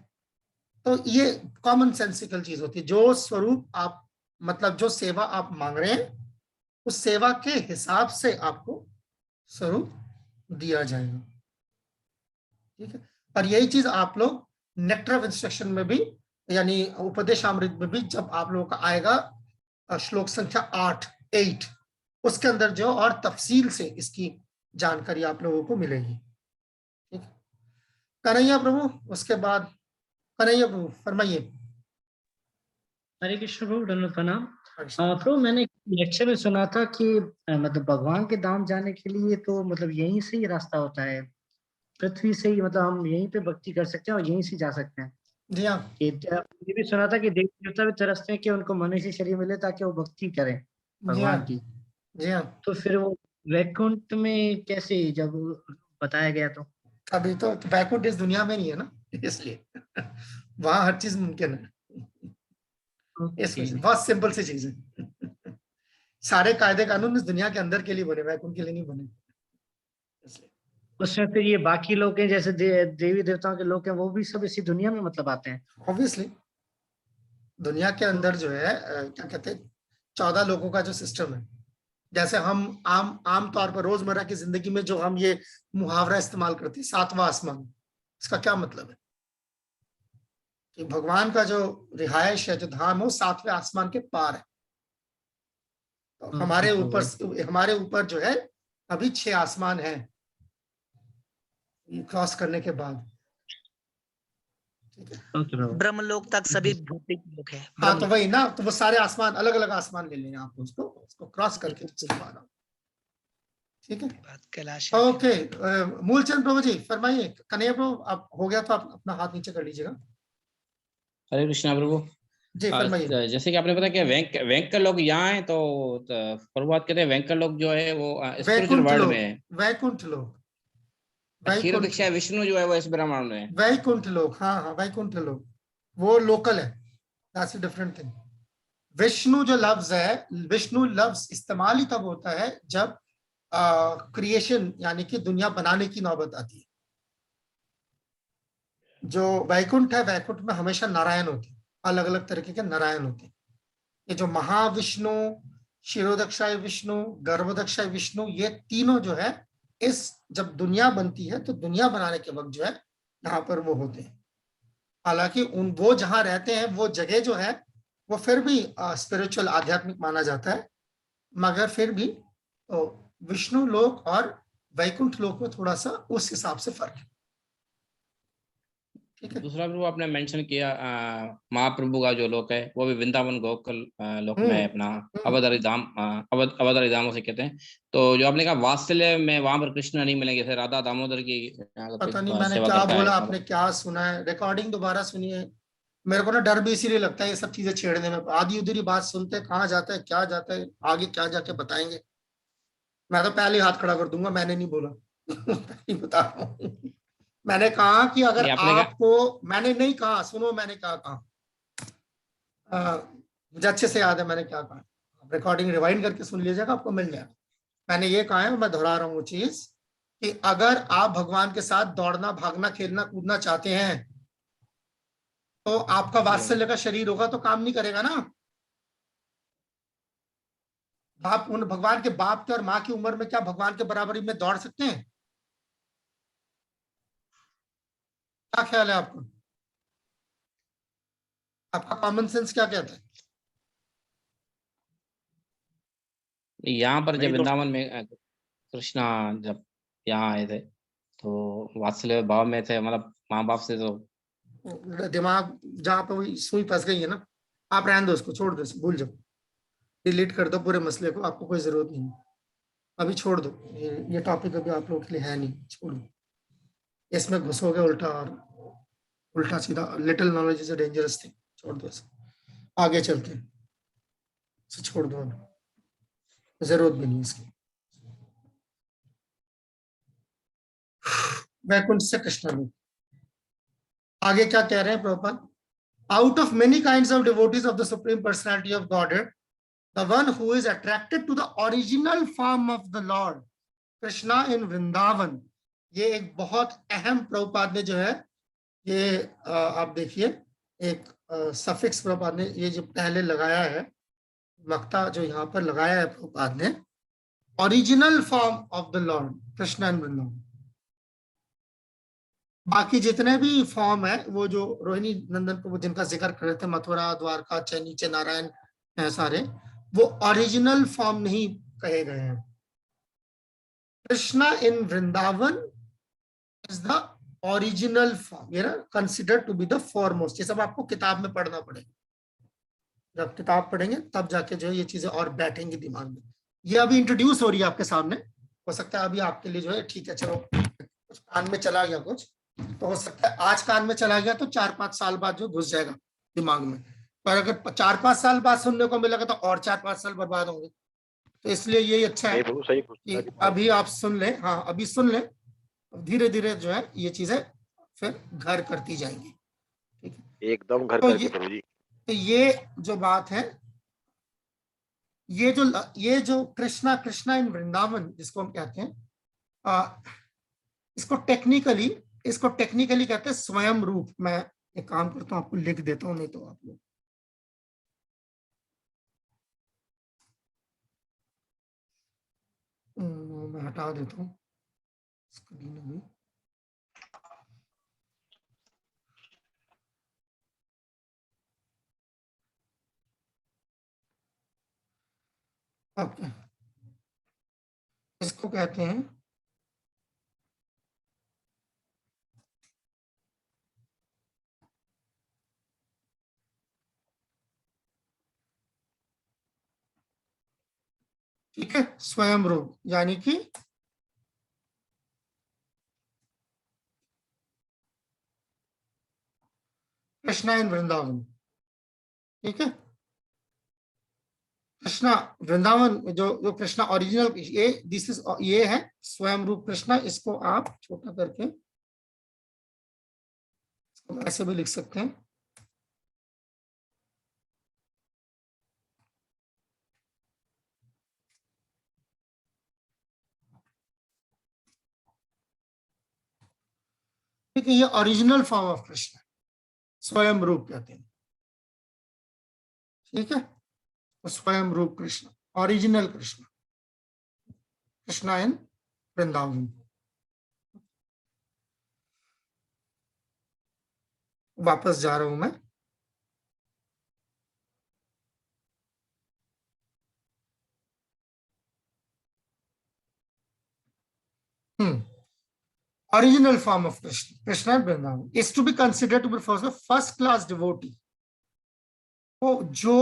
तो ये कॉमन सेंसिकल चीज होती है, जो स्वरूप आप मतलब जो सेवा आप मांग रहे हैं उस सेवा के हिसाब से आपको स्वरूप दिया जाएगा, ठीक है। और यही चीज आप लोग नेक्टर ऑफ इंस्ट्रक्शन में भी, यानी उपदेशामृत में भी जब आप लोगों का आएगा श्लोक संख्या 8 उसके अंदर जो और तफसील से इसकी जानकारी आप लोगों को मिलेगी, ठीक है। कन्हैया प्रभु, उसके बाद कन्हैया प्रभु फरमाइए। हरे कृष्ण प्रभु, दंडवत प्रणाम। प्रभु मैंने लेक्चर में सुना था कि मतलब भगवान के धाम जाने के लिए तो मतलब यहीं से ही रास्ता होता है, पृथ्वी से ही, मतलब हम यहीं पे भक्ति कर सकते हैं और यहीं से जा सकते हैं। जी हाँ। ये भी सुना था कि देवी देवता भी तरसते हैं कि उनको मनुष्य शरीर मिले ताकि वो भक्ति करें भगवान की। जी हाँ। तो फिर वो वैकुंठ में कैसे जब बताया गया तो अभी तो वैकुंठ इस दुनिया में नहीं है ना, इसलिए वहां हर चीज मुमकिन है। बहुत सिंपल सी चीज है। सारे कायदे कानून इस दुनिया के अंदर के लिए बने, वैकुंठ के लिए नहीं बने। उसमें फिर ये बाकी लोग हैं जैसे देवी देवताओं के लोग हैं, वो भी सब इसी दुनिया में मतलब आते हैं। ऑब्वियसली दुनिया के अंदर जो है क्या कहते हैं 14 लोगों का जो सिस्टम है, जैसे हम आम तौर पर रोजमर्रा की जिंदगी में जो हम ये मुहावरा इस्तेमाल करते हैं 7वां आसमान, इसका क्या मतलब है कि भगवान का जो रिहायश है, जो धाम है, वो 7वें आसमान के पार है। तो हमारे ऊपर जो है अभी 6 आसमान है क्रॉस करने के बाद, ब्रह्मलोक तक सभी भौतिक लोग है। हाँ तो वही ना, तो वो सारे आसमान अलग अलग आसमान ले लेंगे आप उसको क्रॉस करके, ठीक है। कैलाश। ओके, मूलचंद प्रभु जी फरमाइए। कन्हैया प्रभु आप हो गया तो आप अपना हाथ नीचे कर लीजिएगा। हरे कृष्णा प्रभु जी फरमाइए। जैसे कि आपने बताया कि वैंकर लोग यहाँ हैं, तो प्रभुपाद कहते हैं वैंकर लोग जो है वो स्पिरिचुअल वर्ल्ड में है। वैकुंठ लोग, क्षीरदीक्षा विष्णु जो है वो इस ब्रह्मांड में है। वैकुंठ लोग, हाँ वैकुंठ लोग वो लोकल है, that's a different thing. Vishnu जो लफ्ज है, विष्णु लफ्ज इस्तेमाल ही तब होता है जब क्रिएशन यानी कि दुनिया बनाने की नौबत आती है। जो वैकुंठ है, वैकुंठ में हमेशा नारायण होते हैं, अलग अलग तरीके के नारायण होते हैं। ये जो महाविष्णु, क्षीरोदक्षाय विष्णु, गर्भोदक्षाय विष्णु, ये तीनों जो है इस जब दुनिया बनती है तो दुनिया बनाने के वक्त जो है यहाँ पर वो होते हैं। हालांकि वो जहाँ रहते हैं वो जगह जो है वो फिर भी स्पिरिचुअल आध्यात्मिक माना जाता है, मगर फिर भी तो विष्णु लोक और वैकुंठ लोक में थोड़ा सा उस हिसाब से फर्क है, ठीक है। दूसरा प्रभु आपने मेंशन किया महाप्रभु का जो लोक है वो भी वृंदावन गोकुल लोक में है, अपना अवधारी धाम, अवधारी धाम उसे कहते हैं। तो जो आपने कहा वात्सल्य में वहां पर कृष्ण नहीं मिलेंगे, जैसे राधा दामोदर की पता नहीं मैंने क्या बोला, आपने क्या सुना है, रिकॉर्डिंग दोबारा सुनिए। मेरे को ना डर भी इसीलिए लगता है ये सब चीजें छेड़ने में, आधी उधरी बात सुनते कहाँ जाता है क्या जाता है, आगे क्या जाके बताएंगे। मैं तो पहले हाथ खड़ा कर दूंगा, मैंने नहीं बोला। बता रहा हूँ, मैंने कहा कि अगर आपको, मैंने नहीं कहा, सुनो मैंने क्या कहा, मुझे अच्छे से याद है मैंने क्या कहा, रिकॉर्डिंग रिवाइंड करके सुन लीजिएगा, आपको मिल जाएगा। मैंने ये कहा है, मैं दोहरा रहा हूँ वो चीज कि अगर आप भगवान के साथ दौड़ना, भागना, खेलना, कूदना चाहते हैं तो आपका वात्सल्य का शरीर होगा तो काम नहीं करेगा ना। आप उन भगवान के बाप के और माँ की उम्र में क्या भगवान के बराबरी में दौड़ सकते हैं? क्या ख्याल है आपका? आपका कॉमन सेंस क्या कहता है? यहाँ पर जब वृंदावन में कृष्णा जब यहाँ आए थे तो वात्सल्य भाव में थे, मतलब माँ बाप से तो दिमाग जहाँ पे वही सुई फंस गई है ना, आप रहने दो उसको, छोड़ दो, भूल जाओ, डिलीट कर दो पूरे मसले को, आपको कोई जरूरत नहीं है, अभी छोड़ दो। ये टॉपिक अभी आप लोगों के लिए है नहीं, छोड़ो। इसमें घुसोगे उल्टा और उल्टा सीधा, little knowledge is a dangerous thing, छोड़ दो इसे, आगे चलते हैं, इसे छोड़ दो, जरूरत भी नहीं इसकी। वैकुंठ से कृष्ण में आगे क्या कह रहे हैं Prabhupada? Out of many kinds of devotees of the supreme personality of godhead The one who is attracted to the original form of the Lord Krishna in Vrindavan. ये एक बहुत अहम प्रभुपाद ने जो है ये आप देखिए एक सफिक्स प्रभुपाद ने ये जो पहले लगाया है, मक्ता जो यहाँ पर लगाया है प्रभुपाद ने, original form of the Lord Krishna and Vrindavan. बाकी जितने भी फॉर्म है वो जो रोहिणी नंदन प्रभु जिनका जिक्र कर रहे थे, मथुरा, द्वारका, नीचे नारायण है सारे, वो ओरिजिनल फॉर्म नहीं कहे गए हैं। Krishna in Vrindavan is the original form, ये ना considered to be the foremost. ये सब आपको किताब में पढ़ना पड़ेगा, जब किताब पढ़ेंगे तब जाके जो है ये चीजें और बैठेंगी दिमाग में। ये अभी इंट्रोड्यूस हो रही है आपके सामने, हो सकता है अभी आपके लिए जो है ठीक है, चलो कुछ कान में चला गया कुछ, तो हो सकता है आज कान में चला गया तो 4-5 साल बाद जो घुस जाएगा दिमाग में, पर अगर 4-5 साल बाद सुनने को मिलेगा तो और 4-5 साल बर्बाद होंगे। तो इसलिए ये अच्छा है कि अभी आप सुन लें, हाँ अभी सुन लें, धीरे धीरे जो है ये चीजें फिर घर करती जाएंगी, ठीक है, एकदम घर तो करके प्रभु जी। तो ये जो बात है, ये जो कृष्णा इन वृंदावन जिसको हम कहते हैं, इसको टेक्निकली कहते हैं स्वयं रूप। मैं एक काम करता हूँ, आपको लिख देता हूँ, नहीं तो आप लोग मैं हटा देता हूँ स्क्रीन में। ओके, इसको कहते हैं ठीक है स्वयं रूप, यानी कि कृष्णा इन वृंदावन, ठीक है, कृष्णा वृंदावन जो कृष्णा ओरिजिनल, ये है स्वयं रूप कृष्णा। इसको आप छोटा करके इसको ऐसे भी लिख सकते हैं, ठीक है, ये ओरिजिनल फॉर्म ऑफ कृष्ण स्वयं रूप कहते हैं, ठीक है, स्वयं रूप कृष्ण, ओरिजिनल कृष्ण, कृष्णा इन वृंदावन। वापस जा रहा हूं मैं, original form of Krishna and Vrindavan is to be considered to be first class devotee। तो जो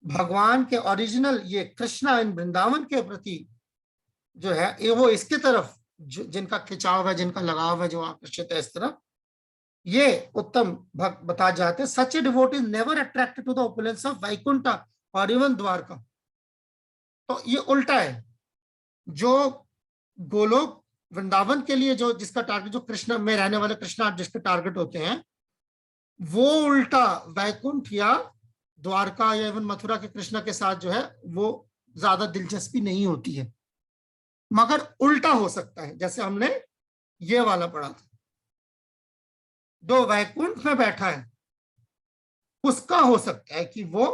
भगवान के ओरिजिनल ये कृष्णा एंड वृंदावन के प्रति जो है ये वो इसके तरफ जिनका खिंचाव है, जिनका लगाव है, जो आकर्षित है इस तरफ, ये उत्तम भक्त बता जाते हैं। Such a devotee is never attracted to the opulence of Vaikuntha और इवन द्वारका। तो ये उल्टा है, जो गोलोक वृंदावन के लिए जो जिसका टारगेट, जो कृष्ण में रहने वाले कृष्ण जिसके टारगेट होते हैं, वो उल्टा वैकुंठ या द्वारका या इवन मथुरा के कृष्ण के साथ जो है वो ज्यादा दिलचस्पी नहीं होती है। मगर उल्टा हो सकता है, जैसे हमने ये वाला पढ़ा था, जो वैकुंठ में बैठा है उसका हो सकता है कि वो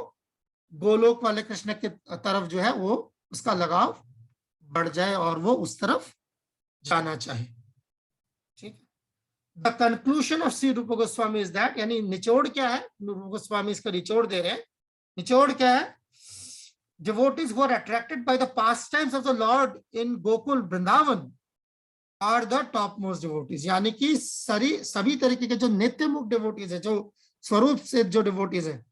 गोलोक वाले कृष्ण के तरफ जो है वो उसका लगाव बढ़ जाए और वो उस तरफ जाना चाहे, ठीक। द कंक्लूजन ऑफ श्री रूप गोस्वामी इज दैट, यानी निचोड़ क्या है, रूप गोस्वामी इसका निचोड़ दे रहे हैं। निचोड़ क्या है? devotees who are attracted by the pastimes of the Lord in Gokul Vrindavan are the topmost devotees। यानी कि सभी तरीके के जो नित्य मुक्त डिवोटीज है, जो स्वरूप से जो डिवोटीज है,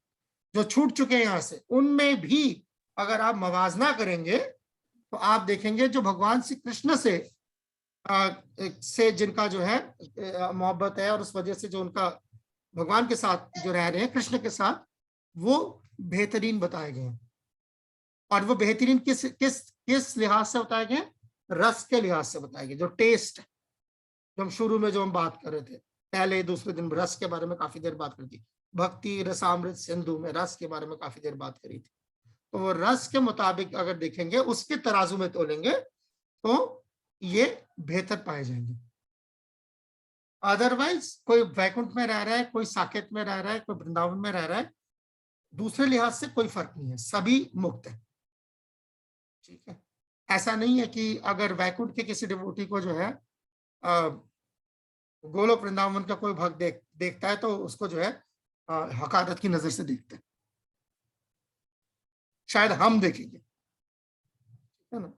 जो छूट चुके हैं यहाँ से, उनमें भी अगर आप मवाजना करेंगे तो आप देखेंगे जो भगवान श्री कृष्ण से जिनका जो है मोहब्बत है और उस वजह से जो उनका भगवान के साथ जो रह रहे हैं, कृष्ण के साथ, वो बेहतरीन बताए गए हैं। और वो बेहतरीन किस किस किस लिहाज से बताए गए? रस के लिहाज से बताए गए। जो टेस्ट, जो हम शुरू में जो हम बात कर रहे थे, पहले दूसरे दिन रस के बारे में काफी देर बात करी थी, भक्ति रसामृत सिंधु में रस के बारे में काफी देर बात करी थी। तो वो रस के मुताबिक अगर देखेंगे, उसके तराजू में तोलेंगे तो ये बेहतर पाए जाएंगे। अदरवाइज कोई वैकुंठ में रह रहा है, कोई साकेत में रह रहा है, कोई वृंदावन में रह रहा है, दूसरे लिहाज से कोई फर्क नहीं है, सभी मुक्त है। ठीक है, ऐसा नहीं है कि अगर वैकुंठ के किसी डिवोटी को जो है गोलोक वृंदावन का कोई भक्त देखता है तो उसको जो है हकारत की नजर से देखते हैं, शायद हम देखेंगे, है ना,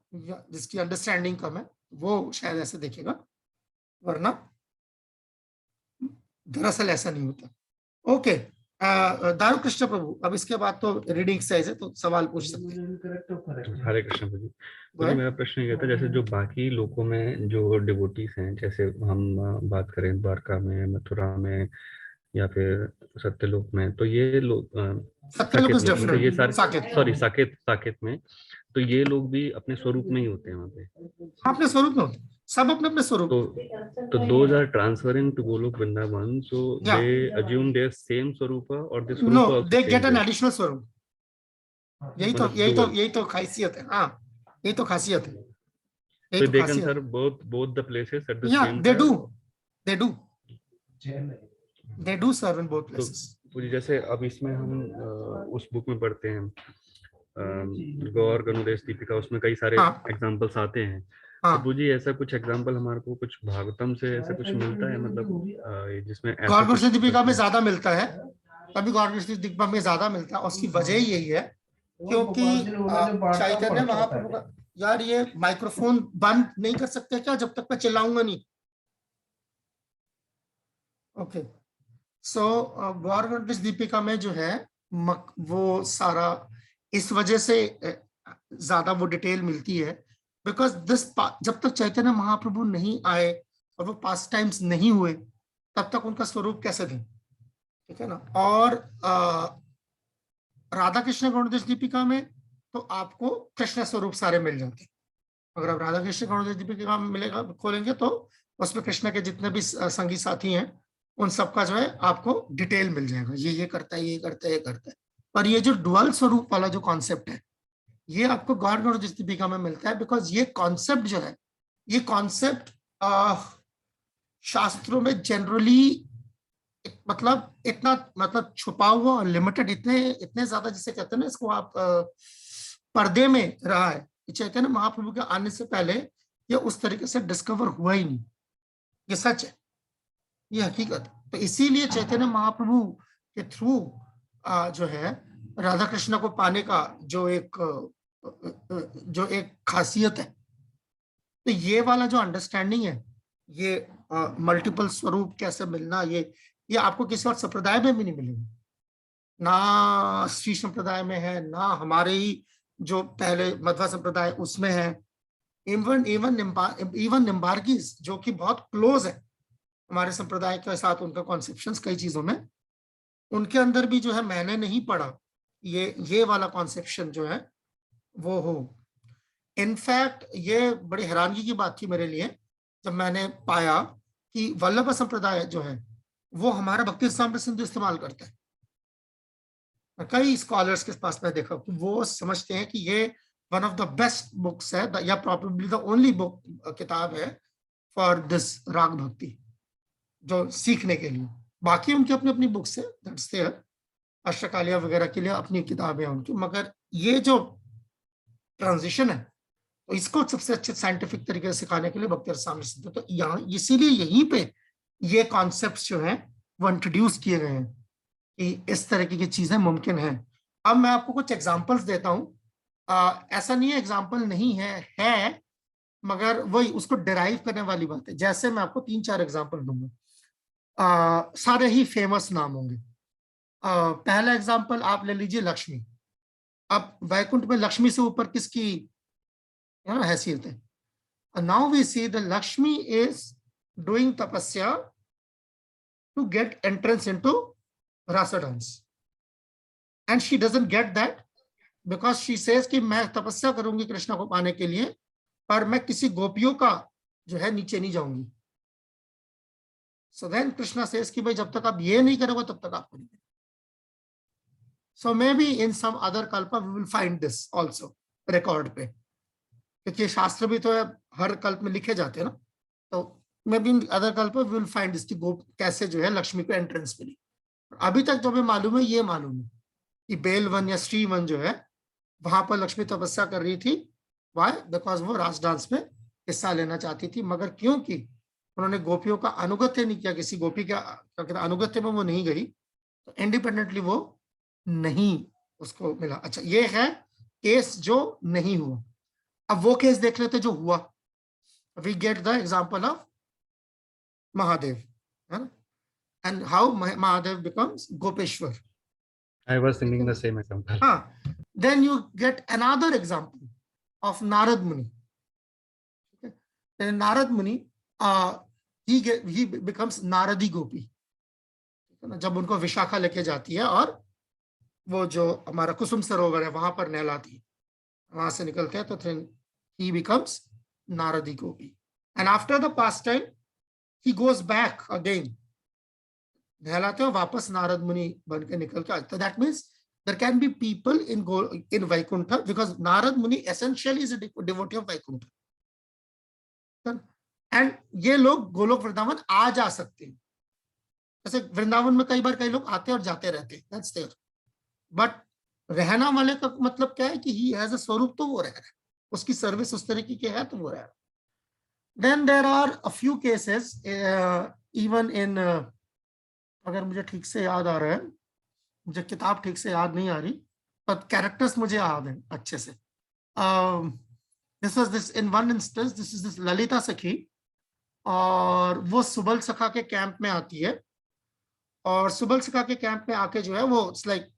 जिसकी अंडरस्टैंडिंग कम है वो शायद ऐसे देखेगा, वरना दरअसल ऐसा नहीं होता। ओके, दारू कृष्ण प्रभु, अब इसके बाद तो रीडिंग एक्सरसाइज है, तो सवाल पूछ सकते हैं। हरे कृष्ण प्रभु। तो मेरा प्रश्न ये था, जैसे जो बाकी लोगों में जो डिवोटीज हैं, जैसे हम बात करें द्वारका में, मथुरा में या फिर सत्यलोक में, तो ये लोग ये सारे साकेत में, तो ये लोग भी अपने स्वरूप में ही होते हैं वहाँ पे? अपने स्वरूप में होते हैं, सब अपने अपने स्वरूप। तो those are transferring to Golok Vrindavan, so they assume their same swarupa or this swarupa? No, they get an additional swarup. यही तो खासियत है। हाँ, यही तो खासियत है। So they can serve both the places at the same time? They do serve in both places. तो जैसे अब इसमें हम उस बुक में पढ़ते हैं गौर गणोदेश दीपिका, उसमें कई सारे एग्जांपल्स आते हैं। तो जी ऐसा कुछ एग्जांपल हमारे को कुछ भागवतम से ऐसा कुछ मिलता है, मतलब जिसमें गौर गणोदेश दीपिका में ज्यादा मिलता है, तभी गौर गणोदेश दीपिका में ज्यादा मिलता है। उसकी वजह यही है क्योंकि चैतन्य महाप्रभु का, यार ये माइक्रोफोन बंद नहीं कर सकते क्या जब तक मैं चिल्लाऊंगा नहीं? ओके, सो गौर गणोदेश दीपिका में जो है वो सारा इस वजह से ज्यादा वो डिटेल मिलती है, बिकॉज दिस जब तक चैतन्य महाप्रभु नहीं आए और वो पास्ट टाइम्स नहीं हुए तब तक उनका स्वरूप कैसे दें, ठीक है ना। और राधा कृष्ण गणोदेश दीपिका में तो आपको कृष्ण स्वरूप सारे मिल जाते हैं। अगर आप राधा कृष्ण गणोदेश दीपिका मिलेगा खोलेंगे तो उसमें कृष्ण के जितने भी संगी साथी हैं उन सबका जो है आपको डिटेल मिल जाएगा, ये करता है, ये करता है, ये करता है। पर ये जो डुअल स्वरूप वाला जो कॉन्सेप्ट है ये आपको गौर गणोदेश दीपिका में मिलता है, बिकॉज ये कॉन्सेप्ट जो है, ये कॉन्सेप्ट शास्त्रों में जनरली मतलब इतना छुपा हुआ और लिमिटेड, इतने ज्यादा जिसे कहते हैं ना, इसको आप पर्दे में रहा है। चैतन्य महाप्रभु के आने से पहले ये उस तरीके से डिस्कवर हुआ ही नहीं, ये सच है, ये हकीकत है। तो इसीलिए चैतन्य महाप्रभु के थ्रू जो है राधा कृष्ण को पाने का जो एक खासियत है, तो ये वाला जो अंडरस्टैंडिंग है, ये मल्टीपल स्वरूप कैसे मिलना, ये आपको किसी और संप्रदाय में भी नहीं मिलेगा, ना श्री संप्रदाय में है, ना हमारे ही जो पहले मध्वा संप्रदाय उसमें है। इवन निम्बार्कीज जो कि बहुत क्लोज है हमारे संप्रदाय के साथ, उनका कॉन्सेप्शंस कई चीजों में, उनके अंदर भी जो है मैंने नहीं पढ़ा ये वाला कॉन्सेप्शन जो है वो हो। इनफैक्ट ये बड़ी हैरानगी की बात थी मेरे लिए जब मैंने पाया कि वल्लभ संप्रदाय जो है वो हमारा भक्ति रसामृत सिंधु इस्तेमाल करता है। कई स्कॉलर्स के पास मैं देखा कि वो समझते हैं कि ये one of the best books है या प्रॉबेबली द ओनली बुक किताब है फॉर दिस राग भक्ति, जो सीखने के लिए। बाकी उनकी अपनी अपनी बुक्स है, दैट्स देयर, अष्टकालिया वगैरह के लिए अपनी किताबें हैं उनकी, मगर ये जो ट्रांजिशन है तो इसको सबसे अच्छे साइंटिफिक तरीके से सिखाने के लिए भक्ति रसामृत सिंधु, तो यहाँ इसीलिए यहीं पे ये कॉन्सेप्ट्स जो हैं वो इंट्रोड्यूस किए गए हैं कि इस तरह की चीजें मुमकिन हैं। अब मैं आपको कुछ एग्जांपल्स देता हूँ, ऐसा नहीं है एग्जांपल नहीं है मगर वही उसको डिराइव करने वाली बात है। जैसे मैं आपको 3-4 एग्जांपल दूंगा, सारे ही फेमस नाम होंगे। पहला एग्जांपल आप ले लीजिए लक्ष्मी। अब वैकुंठ में लक्ष्मी से ऊपर किसकी हैसियत है? Now we see the Lakshmi is doing tapasya to get entrance into rasa dance, and she doesn't get that because she says कि मैं तपस्या करूंगी कृष्ण को पाने के लिए, पर मैं किसी गोपियों का जो है नीचे नहीं जाऊंगी। So then Krishna says कि भाई जब तक आप ये नहीं करोगे तब तक आपको नहीं। So maybe in some other kalpa we will find this also record पे, क्योंकि शास्त्र भी तो हर कल्प में लिखे जाते हैं ना, तो maybe in other kalpa we will find this कि कैसे जो है लक्ष्मी को एंट्रेंस मिली। अभी तक जो हमें मालूम है ये मालूम है कि बेलवन या श्रीवन जो है वहां पर लक्ष्मी तपस्या कर रही थी। Why? Because वो रास डांस में हिस्सा लेना चाहती थी, मगर क्योंकि उन्होंने गोपियों का अनुगत्य नहीं किया, किसी गोपी का अनुगत्य में वो नहीं गई, तो इंडिपेंडेंटली वो नहीं उसको मिला। अच्छा, ये है केस जो नहीं हुआ। अब वो केस देख लेते जो हुआ। We get the example of Mahadev, and how Mahadev becomes Gopeshwar. I was thinking the same example. Then you get another example of Narad Muni. Okay. Then Narad Muni, he becomes Naradi Gopi. जब उनको विशाखा लेके जाती है और वो जो हमारा कुसुम सरोवर है वहां पर नहलाती है, वहां से निकलते हैं, तो then he becomes Naradi Gopi. And after the pastime, he goes back again. नहलाते हो वापस नारद मुनि बन के निकल के। तो that means there can be people in Vaikuntha because Narad Muni essentially is a devotee of Vaikuntha. And ये लोग गोलोक वृंदावन आ जा सकते हैं। जैसे वृंदावन में कई बार कई लोग आते और जाते रहते हैं, that's there. But रहना वाले का मतलब क्या है कि he has a स्वरूप, तो वो रह रहा है, उसकी सर्विस उस तरीके की है तो वो रह रहा है। Then there are a few cases even in अगर मुझे ठीक से याद आ रहा है, मुझे किताब ठीक से याद नहीं आ रही, पर कैरेक्टर्स मुझे याद हैं अच्छे से। This in one instance, this is this Lalita सखी, और वो सुबल सखा के कैंप में आती है, और सुबल सखा के कैंप में आके जो है वो लाइक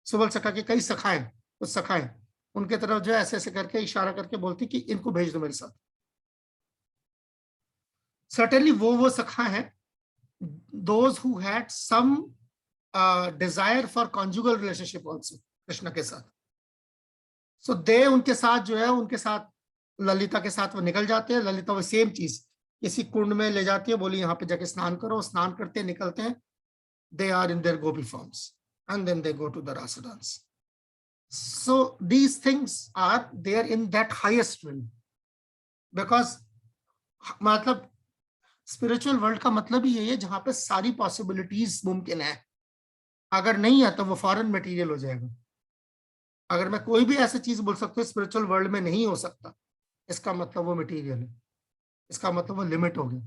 सुबल सखा के कई सखाएं, कुछ सखाएं उनके तरफ जो है ऐसे ऐसे करके इशारा करके बोलती कि इनको भेज दो मेरे साथ। सर्टेनली वो सखा है those who had some desire for conjugal relationship also Krishna के साथ। So they उनके साथ जो है, उनके साथ ललिता के साथ वो निकल जाते हैं। ललिता वो सेम चीज किसी कुंड में ले जाती है, बोली यहाँ पे जाके स्नान करो, स्नान करते निकलते हैं, they are in their gopi forms and then they go to the rasa dance. So these things are there in that highest realm because मतलब स्पिरिचुअल वर्ल्ड का मतलब ही यही है जहां पे सारी पॉसिबिलिटीज मुमकिन है। अगर नहीं है तो वो फॉरेन मटेरियल हो जाएगा। अगर मैं कोई भी ऐसी चीज बोल सकता हूँ स्पिरिचुअल वर्ल्ड में नहीं हो सकता, इसका मतलब वो मटेरियल है, इसका मतलब वो लिमिट हो गया।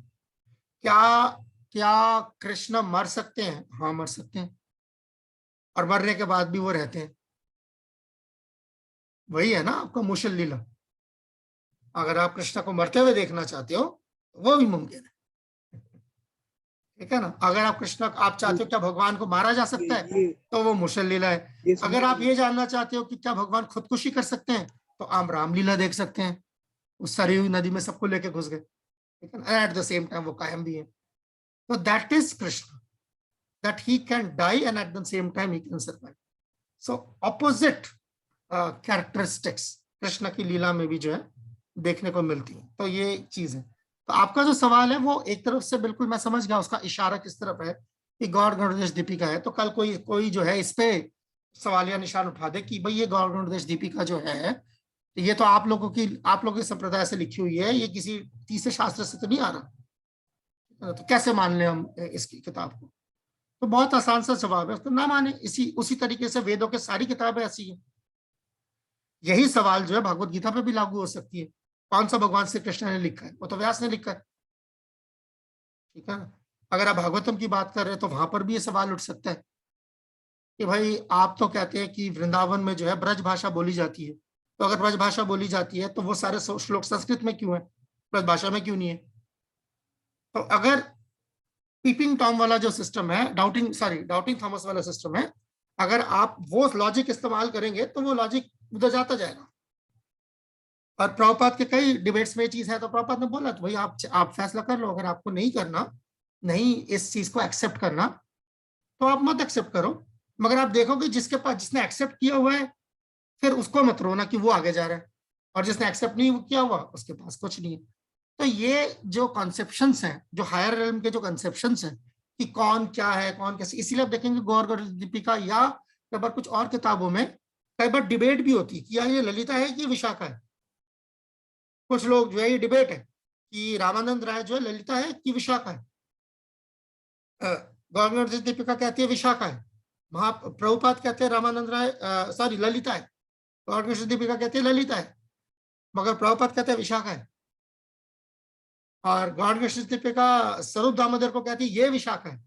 क्या कृष्ण मर सकते हैं? हाँ मर सकते हैं, और मरने के बाद भी वो रहते हैं। वही है ना आपका मुशल लीला। अगर आप कृष्ण को मरते हुए देखना चाहते हो वो भी मुमकिन है, ठीक है ना। अगर आप कृष्ण आप चाहते हो क्या भगवान को मारा जा सकता है, तो वो मुशल लीला है। अगर आप ये जानना चाहते हो कि क्या भगवान खुदकुशी कर सकते हैं, तो आप रामलीला देख सकते हैं, उस सरी हुई नदी में सबको लेके घुस गए, ठीक है ना। एट द सेम टाइम वो कायम भी है। तो that is Krishna, that he can die and at the same time he can survive. So opposite characteristics Krishna की लीला में भी जो है देखने को मिलती है। तो ये चीज है। तो आपका जो सवाल है वो एक तरफ से बिल्कुल मैं समझ गया, उसका इशारा किस तरफ है कि गौर गणोदेश दीपिका है। तो कल कोई जो है इस पे सवालिया निशान उठा दे कि भाई ये गौर गणोदेश दीपिका जो है ये तो आप लोगों के संप्रदाय से लिखी हुई है, ये किसी तीसरे शास्त्र से तो नहीं आ रहा, तो कैसे मान लें हम इसकी किताब को? तो बहुत आसान सा जवाब है, उसको ना माने। उसी तरीके से वेदों के सारी किताबें ऐसी है। यही सवाल जो है भगवत गीता पे भी लागू हो सकती है। कौन सा भगवान श्री कृष्ण ने लिखा है? वो तो व्यास ने लिखा है, ठीक है ना। अगर आप भागवतम की बात कर रहे हैं तो वहां पर भी ये सवाल उठ सकता है कि भाई आप तो कहते हैं कि वृंदावन में जो है ब्रज भाषा बोली जाती है, तो अगर ब्रज भाषा बोली जाती है तो वो सारे श्लोक संस्कृत में क्यों है, ब्रज भाषा में क्यों नहीं है? तो अगर पीपिंग टॉम वाला जो सिस्टम है, डाउटिंग थॉमस वाला सिस्टम है, अगर आप वो लॉजिक इस्तेमाल करेंगे तो वो लॉजिक उधर जाता जाएगा। और प्रभुपाद के कई डिबेट्स में चीज है, तो प्रभुपाद ने बोला तो भाई आप फैसला कर लो, अगर आपको नहीं करना, नहीं इस चीज को एक्सेप्ट करना, तो आप मत एक्सेप्ट करो। मगर आप देखोगे जिसने एक्सेप्ट किया हुआ है फिर उसको मत रोना कि वो आगे जा रहा है, और जिसने एक्सेप्ट नहीं किया हुआ उसके पास कुछ नहीं है। तो ये जो कॉन्सेप्शंस हैं, जो हायर रेलम के जो कॉन्सेप्शंस हैं कि कौन क्या है, कौन कैसे, इसीलिए आप देखेंगे गौर दीपिका या कई बार कुछ और किताबों में कई बार डिबेट भी होती है कि यार ये ललिता है कि विशाखा है। कुछ लोग जो है ये डिबेट है कि रामानंद राय जो है ललिता है कि विशाखा है। गवर्नमेंट दीपिका कहती है विशाखा है, प्रभुपाद कहते हैं रामानंद राय सॉरी ललिता है, गवर्नमेंट दीपिका कहती है ललिता है, मगर प्रभुपाद कहते हैं विशाखा है। और गवर्नमेंट दीपिका स्वरूप दामोदर को कहती है ये विशाखा है,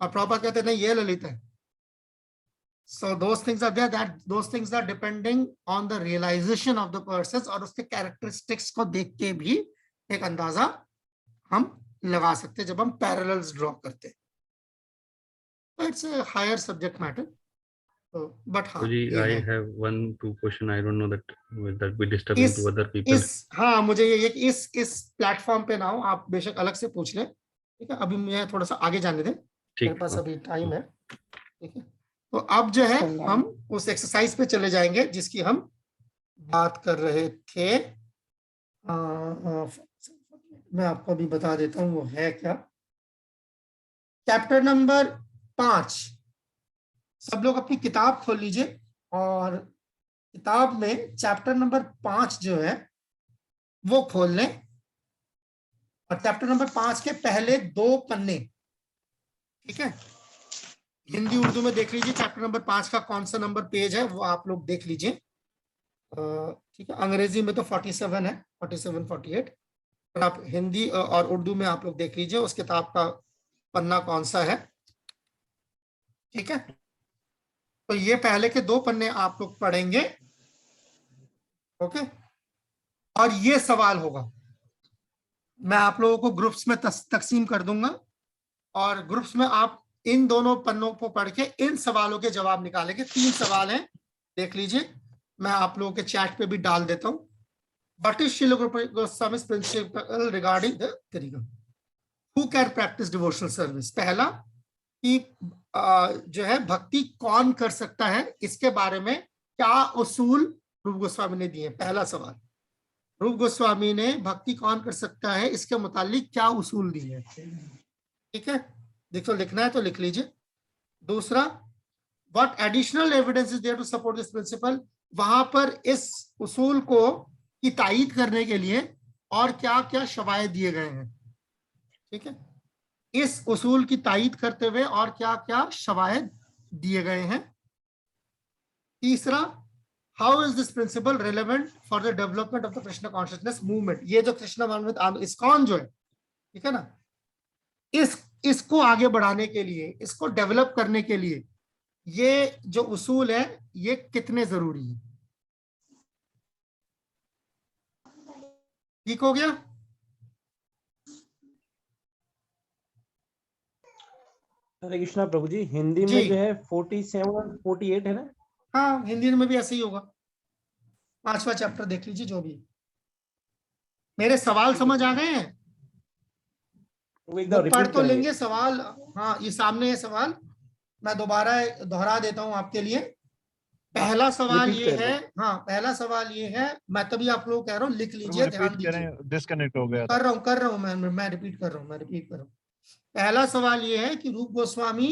और प्रभुपाद कहते हैं नहीं ये ललिता है। So those things are there, that those things are depending on the realization of the persons, और उसके characteristics को देख के भी एक अंदाजा हम लगा सकते हैं जब हम parallels draw करते हैं। So it's a higher subject matter. So, but हाँ, I have 1-2 question. I don't know that will that be disturbing to other people. हाँ, मुझे ये इस प्लेटफॉर्म पे ना हो, आप बेशक अलग से पूछ लें, ठीक है। अभी मैं थोड़ा सा आगे जाने दें, मेरे पास अभी टाइम है, ठीक है। तो अब जो है हम उस एक्सरसाइज पे चले जाएंगे जिसकी हम बात कर रहे थे। मैं आपको अभी बता देता हूँ वो है क्या। चैप्टर नंबर 5, सब लोग अपनी किताब खोल लीजिए और किताब में चैप्टर नंबर 5 जो है वो खोल लें, और चैप्टर नंबर 5 के पहले 2 पन्ने, ठीक है। हिंदी उर्दू में देख लीजिए चैप्टर नंबर 5 का कौन सा नंबर पेज है वो आप लोग देख लीजिए, ठीक है। अंग्रेजी में तो 47 है, 47, 48, और आप हिंदी और उर्दू में आप लोग देख लीजिए उस किताब का पन्ना कौन सा है, ठीक है। तो ये पहले के 2 पन्ने आप लोग पढ़ेंगे, ओके। और ये सवाल होगा, मैं आप लोगों को ग्रुप्स में तकसीम कर दूंगा, और ग्रुप्स में आप इन दोनों पन्नों को पढ़ के इन सवालों के जवाब निकालेंगे। 3 सवाल हैं, देख लीजिए, मैं आप लोगों के चैट पे भी डाल देता हूं। What is Srila Goswami's principle regarding the तरीका, who can practice devotional service. पहला कि जो है भक्ति कौन कर सकता है, इसके बारे में क्या उसूल रूप गोस्वामी ने दिए। पहला सवाल, रूप गोस्वामी ने भक्ति कौन कर सकता है इसके मुतालिक क्या उसूल दिए हैं, ठीक है। देखो लिखना है तो लिख लीजिए। दूसरा, what additional evidence is there to support this principle, वहां पर इस उसूल को की तायीद करने के लिए और क्या क्या शवायद दिए गए हैं, ठीक है। इस उसूल की तायीद करते हुए और क्या क्या शवायद दिए गए हैं। तीसरा, how is this principle relevant for the development of the Krishna consciousness movement. ये जो कृष्ण मानव इस्कॉन जो है, ठीक है ना, इसको आगे बढ़ाने के लिए, इसको डेवलप करने के लिए ये जो उसूल है ये कितने जरूरी है। ठीक हो गया। हरे कृष्णा प्रभु जी, हिंदी में जो है 47 और 48 है ना। हाँ, हिंदी में भी ऐसे ही होगा। 5वां चैप्टर देख लीजिए जो भी। मेरे सवाल समझ आ गए हैं, पढ़ तो लेंगे सवाल। हाँ, ये सामने है सवाल, मैं दोबारा दोहरा देता हूं आपके लिए। पहला सवाल ये है, हाँ पहला सवाल ये है, मैं तभी आप लोग कह रहा हूँ लिख लीजिए, ध्यान दीजिए। डिस्कनेक्ट हो गया, कर रहा हूँ मैं रिपीट कर रहा हूँ। पहला सवाल ये है कि रूप गोस्वामी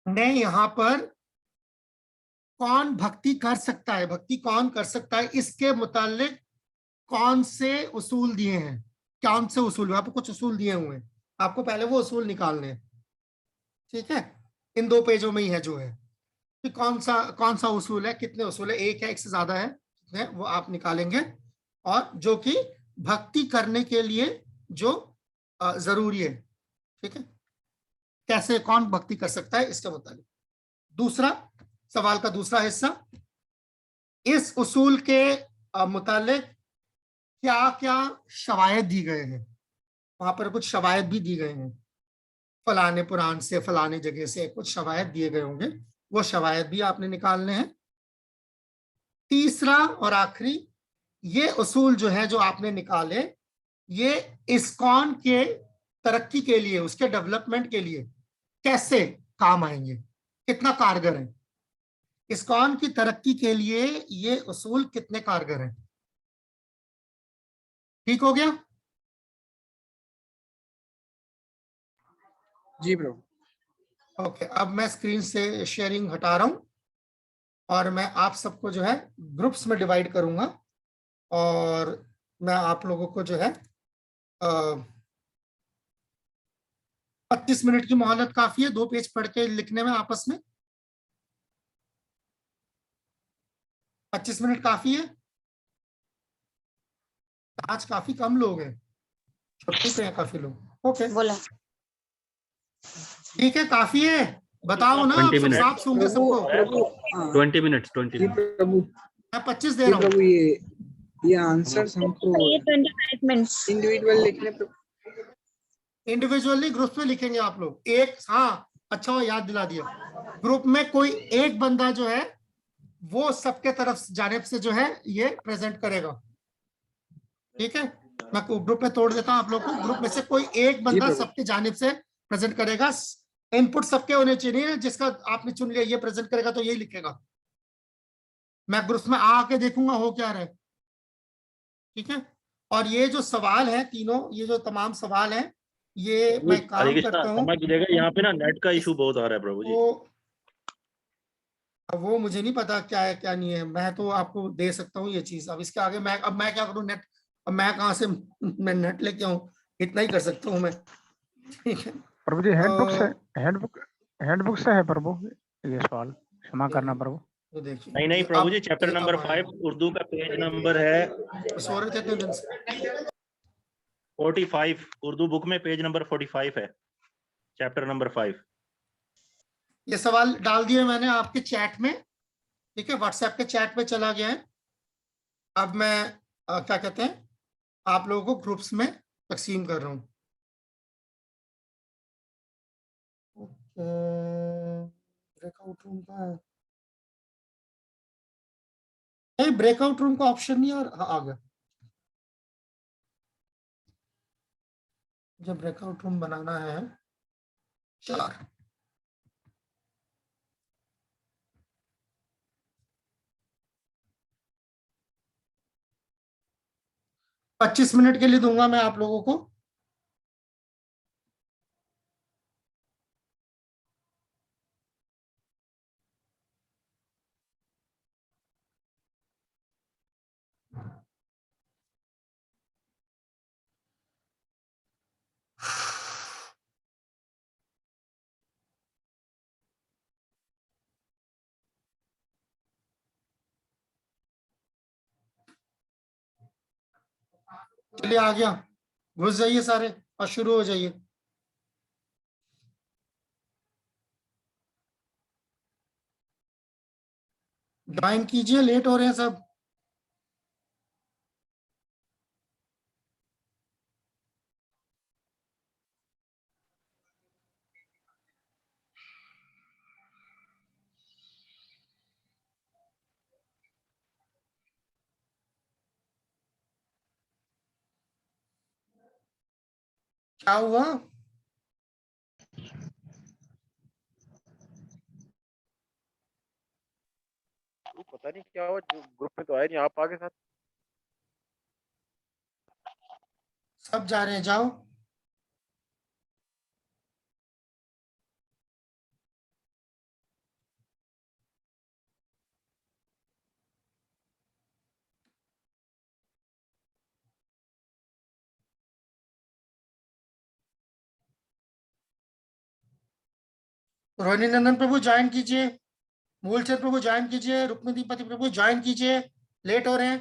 ने यहाँ पर कौन भक्ति कर सकता है, भक्ति कौन कर सकता है, इसके मुतालिक कौन से उसूल दिए हैं। कौन से उसूल, आपको कुछ उसूल दिए हुए हैं, आपको पहले वो उसूल निकालने हैं, ठीक है। इन 2 पेजों में ही है जो है कि कौन सा उसूल है, कितने उसूल है, एक है, एक से ज्यादा है, वो आप निकालेंगे, और जो कि भक्ति करने के लिए जो जरूरी है, ठीक है। कैसे कौन भक्ति कर सकता है इसके मुताबिक। दूसरा सवाल का दूसरा हिस्सा, इस उसूल के मुतालिक क्या क्या शवायद दी गए हैं। वहां पर कुछ शवायद भी दी गए हैं, फलाने पुराण से, फलाने जगह से कुछ शवायद दिए गए होंगे, वो शवायद भी आपने निकालने हैं। तीसरा और आखिरी, ये उसूल जो है जो आपने निकाले, ये इस्कॉन के तरक्की के लिए, उसके डेवलपमेंट के लिए कैसे काम आएंगे, कितना कारगर है। इस्कॉन की तरक्की के लिए ये उसूल कितने कारगर हैं। ठीक हो गया जी ब्रो। ओके, अब मैं स्क्रीन से शेयरिंग हटा रहा हूं और मैं आप सबको जो है ग्रुप्स में डिवाइड करूंगा और मैं आप लोगों को जो है 25 मिनट की मोहलत काफी है 2 पेज पढ़ के लिखने में आपस में। 25 मिनट काफी है। आज काफी कम लोग हैं, छुट्टी पे हैं काफी लोग। ओके बोला ठीक है, काफी है। बताओ ना, आप 20 सब मिनट साथ सुनते सबको। 20 मिनट्स 20 मिनट प्रभु मैं 25 दे रहा हूँ। प्रभु ये आंसर्स हमको ये 25 मिनट्स इंडिविजुअल लिखने पे इंडिविजुअली ग्रुप में लिखेंगे आप लोग। एक, हाँ अच्छा हुआ याद दिला दिया, ग्रुप में कोई एक बंदा जो है वो सबके तरफ जानिब से जो है ये प्रेजेंट करेगा। ठीक है, मैं ग्रुप में तोड़ देता हूं आप लोग को। ग्रुप में से कोई एक बंदा सबके जानिब से प्रेजेंट करेगा। इनपुट सबके होने चाहिए, जिसका आपने चुन लिया ये प्रेजेंट करेगा तो यही लिखेगा। मैं ग्रुप में आके देखूंगा हो क्या रहे। ठीक है, और ये जो सवाल है तीनों, ये जो तमाम सवाल है, ये मैं काम करता हूँ। यहाँ पे ना नेट का इशू बहुत आ रहा है प्रभु जी। वो मुझे नहीं पता क्या है क्या नहीं है, मैं तो आपको दे सकता हूँ ये चीज। अब इसके आगे मैं क्या करूँ, नेट अब मैं कहाँ से मैं नेट लेके आऊँ, इतना ही कर सकता हूँ मैं। ठीक है प्रभु जी, हैंडबुक से है प्रभु ये सवाल, क्षमा करना प्रभु। तो देखिए, नहीं प्रभु जी, चैप्टर नंबर 5 उर्दू का पेज नंबर है 45। उर्दू बुक में पेज नंबर 45 है, चैप्टर नंबर 5। ये सवाल डाल दिए मैंने आपके चैट में। ठीक है, व्हाट्सएप के चैट में चला गया है। अब मैं क्या कहते हैं, आप लोगों को ग्रुप्स में तकसीम कर रहा हूँ। ब्रेकआउट रूम का है, नहीं ब्रेकआउट रूम का ऑप्शन नहीं, और हाँ आ गया। जब ब्रेकआउट रूम बनाना है 4, पच्चीस मिनट के लिए दूंगा मैं आप लोगों को। चलिए आ गया, घुस जाइए सारे और शुरू हो जाइए। ज्वाइन कीजिए, लेट हो रहे हैं सब। क्या हुआ? पता नहीं क्या हुआ, ग्रुप में तो आए नहीं, आप आगे साथ। सब जा रहे हैं, जाओ। रोहिणी नंदन प्रभु ज्वाइन कीजिए, मूलचंद प्रभु ज्वाइन कीजिए, रुक्मिणीपति प्रभु ज्वाइन कीजिए, लेट हो रहे हैं।